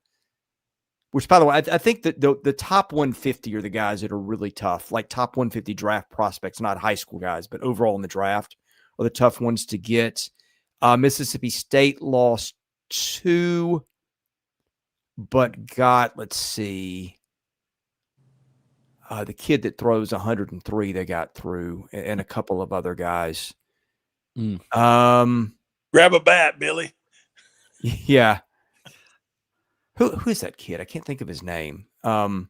Which, by the way, I think that the top 150 are the guys that are really tough. Like, top 150 draft prospects, not high school guys, but overall in the draft are the tough ones to get. Mississippi State lost 2, but got, let's see, the kid that throws 103 they got through, and a couple of other guys. Grab a bat, Billy. Yeah. Who is that kid? I can't think of his name. Mississippi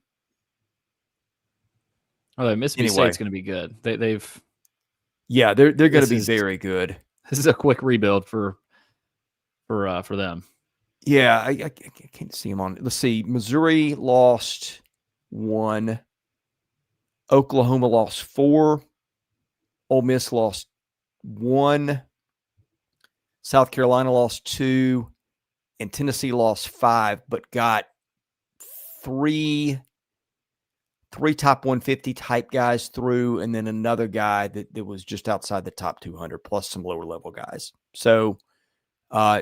State's going to be good. They've they're going to be very good. This is a quick rebuild for them. Yeah, I can't see him on. Let's see. Missouri lost 1. Oklahoma lost 4. Ole Miss lost 1. South Carolina lost 2. and Tennessee lost 5, but got three top 150 type guys through, and then another guy that was just outside the top 200, plus some lower level guys. So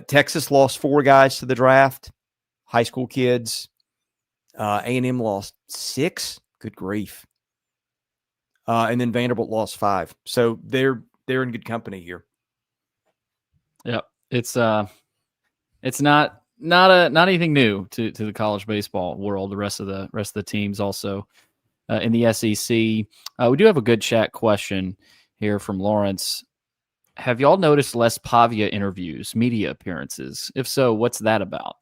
Texas lost 4 guys to the draft, high school kids. A&M lost 6. Good grief. And then Vanderbilt lost 5. So they're in good company here. Yep. It's not anything new to the college baseball world. The rest of the teams also in the SEC. We do have a good chat question here from Lawrence. Have y'all noticed less Pavia interviews, media appearances? If so, what's that about?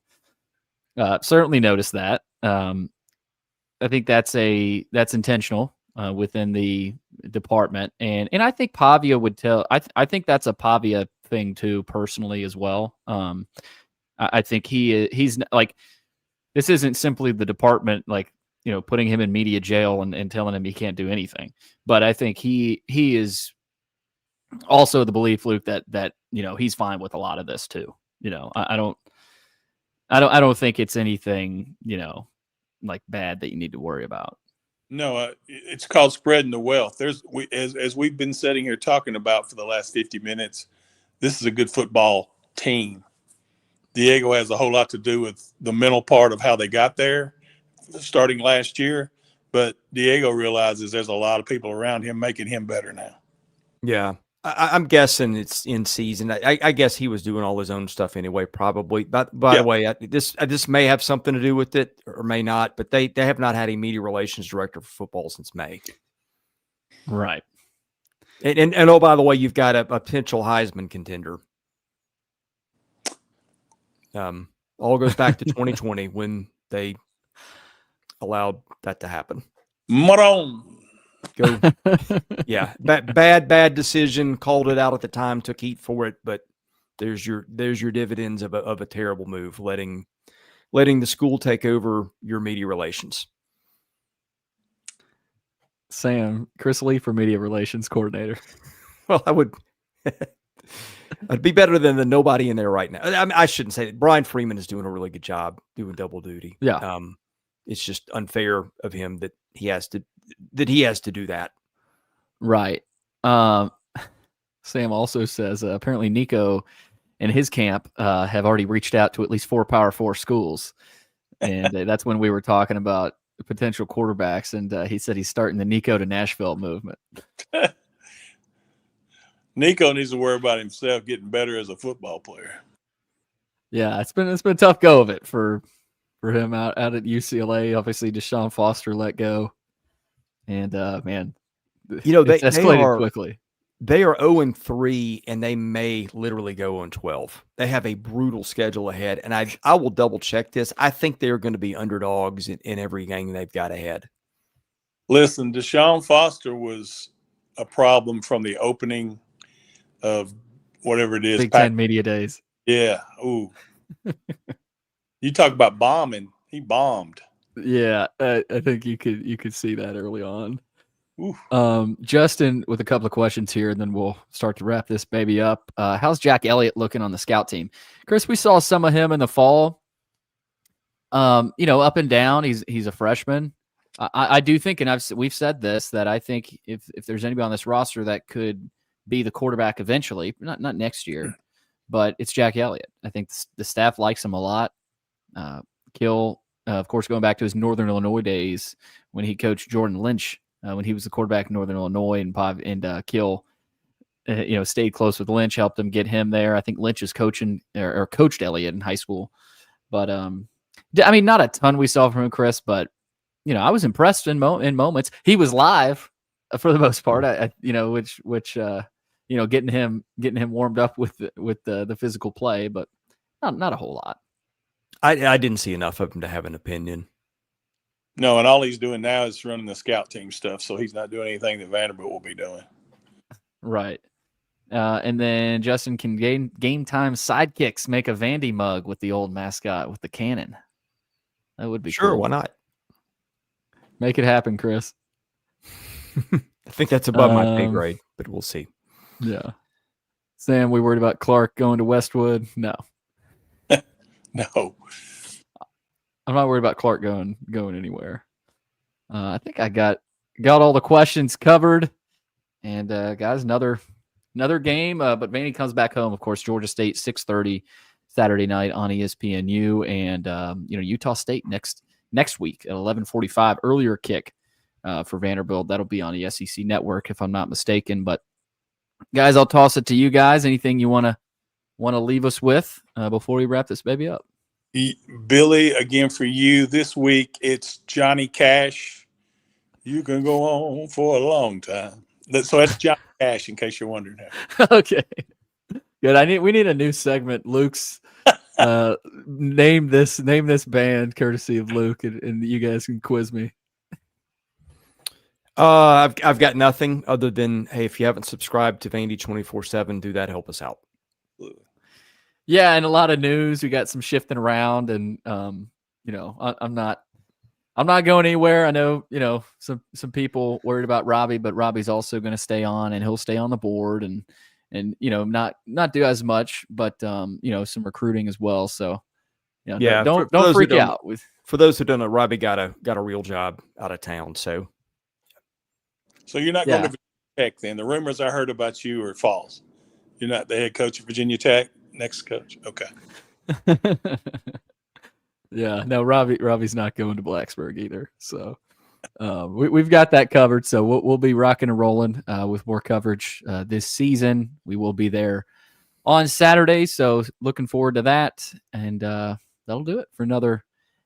Certainly noticed that. I think that's intentional within the department, and I think Pavia would tell. I think that's a Pavia thing too, personally as well. I think he's like, this isn't simply the department like, putting him in media jail and telling him he can't do anything. But I think he is also the belief, Luke, that he's fine with a lot of this too. I don't think it's anything like bad that you need to worry about. No, it's called spreading the wealth. As we've been sitting here talking about for the last 50 minutes, this is a good football team. Diego has a whole lot to do with the mental part of how they got there starting last year. But Diego realizes there's a lot of people around him making him better now. Yeah. I'm guessing it's in season. I guess he was doing all his own stuff anyway, probably. But by the way, this may have something to do with it or may not, but they have not had a media relations director for football since May. Right. And oh, by the way, you've got a potential Heisman contender. All goes back to 2020 when they allowed that to happen. Maroon. Go. Yeah. Bad decision. Called it out at the time, took heat for it, but there's your dividends of a terrible move, letting the school take over your media relations. Sam, Chris Lee for media relations coordinator. Well, I'd be better than the nobody in there right now. I mean, I shouldn't say that. Brian Freeman is doing a really good job doing double duty. Yeah. It's just unfair of him that he has to do that. Right. Sam also says apparently Nico and his camp have already reached out to at least 4 Power 4 schools. And that's when we were talking about potential quarterbacks. And he said he's starting the Nico to Nashville movement. Nico needs to worry about himself getting better as a football player. Yeah, it's been a tough go of it for him out at UCLA. Obviously, Deshaun Foster let go. And man, they escalated quickly. They are 0-3, and they may literally go 0-12. They have a brutal schedule ahead, and I will double check this. I think they're going to be underdogs in every game they've got ahead. Listen, Deshaun Foster was a problem from the opening of whatever it is. Big Ten Media Days. Yeah. Ooh. You talk about bombing. He bombed. Yeah, I think you could see that early on. Oof. Justin with a couple of questions here, and then we'll start to wrap this baby up. How's Jack Elliott looking on the scout team? Chris, we saw some of him in the fall. Up and down. He's a freshman. I do think, and we've said this, that I think if there's anybody on this roster that could be the quarterback eventually, not next year, but it's Jack Elliott. I think the staff likes him a lot. Kill, of course, going back to his Northern Illinois days when he coached Jordan Lynch. When he was the quarterback in Northern Illinois, and Kill, stayed close with Lynch, helped him get him there. I think Lynch is coaching or coached Elliott in high school, but I mean, not a ton we saw from him, Chris, but I was impressed in moments. He was live for the most part, which getting him warmed up with the physical play, but not a whole lot. I didn't see enough of him to have an opinion. No, and all he's doing now is running the scout team stuff, so he's not doing anything that Vanderbilt will be doing. Right. And then Justin, can game time sidekicks make a Vandy mug with the old mascot with the cannon? That would be sure. Cool. Why not? Make it happen, Chris. I think that's above my pay grade, but we'll see. Yeah. Sam, we worried about Clark going to Westwood? No. No. I'm not worried about Clark going anywhere. I think I got all the questions covered. And guys, another game. But Vandy comes back home. Of course, Georgia State 6:30 Saturday night on ESPNU, and Utah State next week at 11:45. Earlier kick for Vanderbilt. That'll be on the SEC Network, if I'm not mistaken. But guys, I'll toss it to you guys. Anything you want to leave us with before we wrap this baby up? Billy, again for you this week, it's Johnny Cash. You can go on for a long time. So that's Johnny Cash, in case you're wondering. Okay, good. We need a new segment. Luke's name this band, courtesy of Luke, and you guys can quiz me. I've got nothing other than, hey, if you haven't subscribed to Vandy247, do that. Help us out. Yeah, and a lot of news. We got some shifting around, and I'm not going anywhere. I know, some people worried about Robbie, but Robbie's also going to stay on, and he'll stay on the board, and not do as much, but some recruiting as well. So don't freak out. For those who don't know, Robbie got a real job out of town. So you're not going to Virginia Tech then? The rumors I heard about you are false. You're not the head coach of Virginia Tech. Next coach. Okay. Yeah, no, Robbie's not going to Blacksburg either. So we've got that covered. So we'll be rocking and rolling with more coverage this season. We will be there on Saturday. So looking forward to that. And that'll do it for another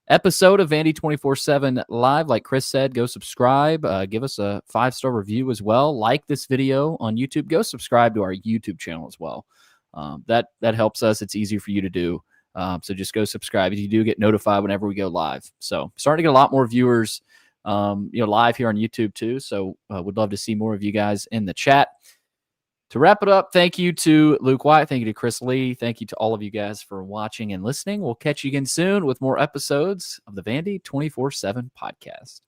episode of Vandy247 Live. Like Chris said, go subscribe. Give us a 5-star review as well. Like this video on YouTube. Go subscribe to our YouTube channel as well. That helps us. It's easier for you to do. So just go subscribe. You do get notified whenever we go live. So starting to get a lot more viewers, live here on YouTube too. So would love to see more of you guys in the chat. To wrap it up, thank you to Luke Wyatt. Thank you to Chris Lee. Thank you to all of you guys for watching and listening. We'll catch you again soon with more episodes of the Vandy 24/7 podcast.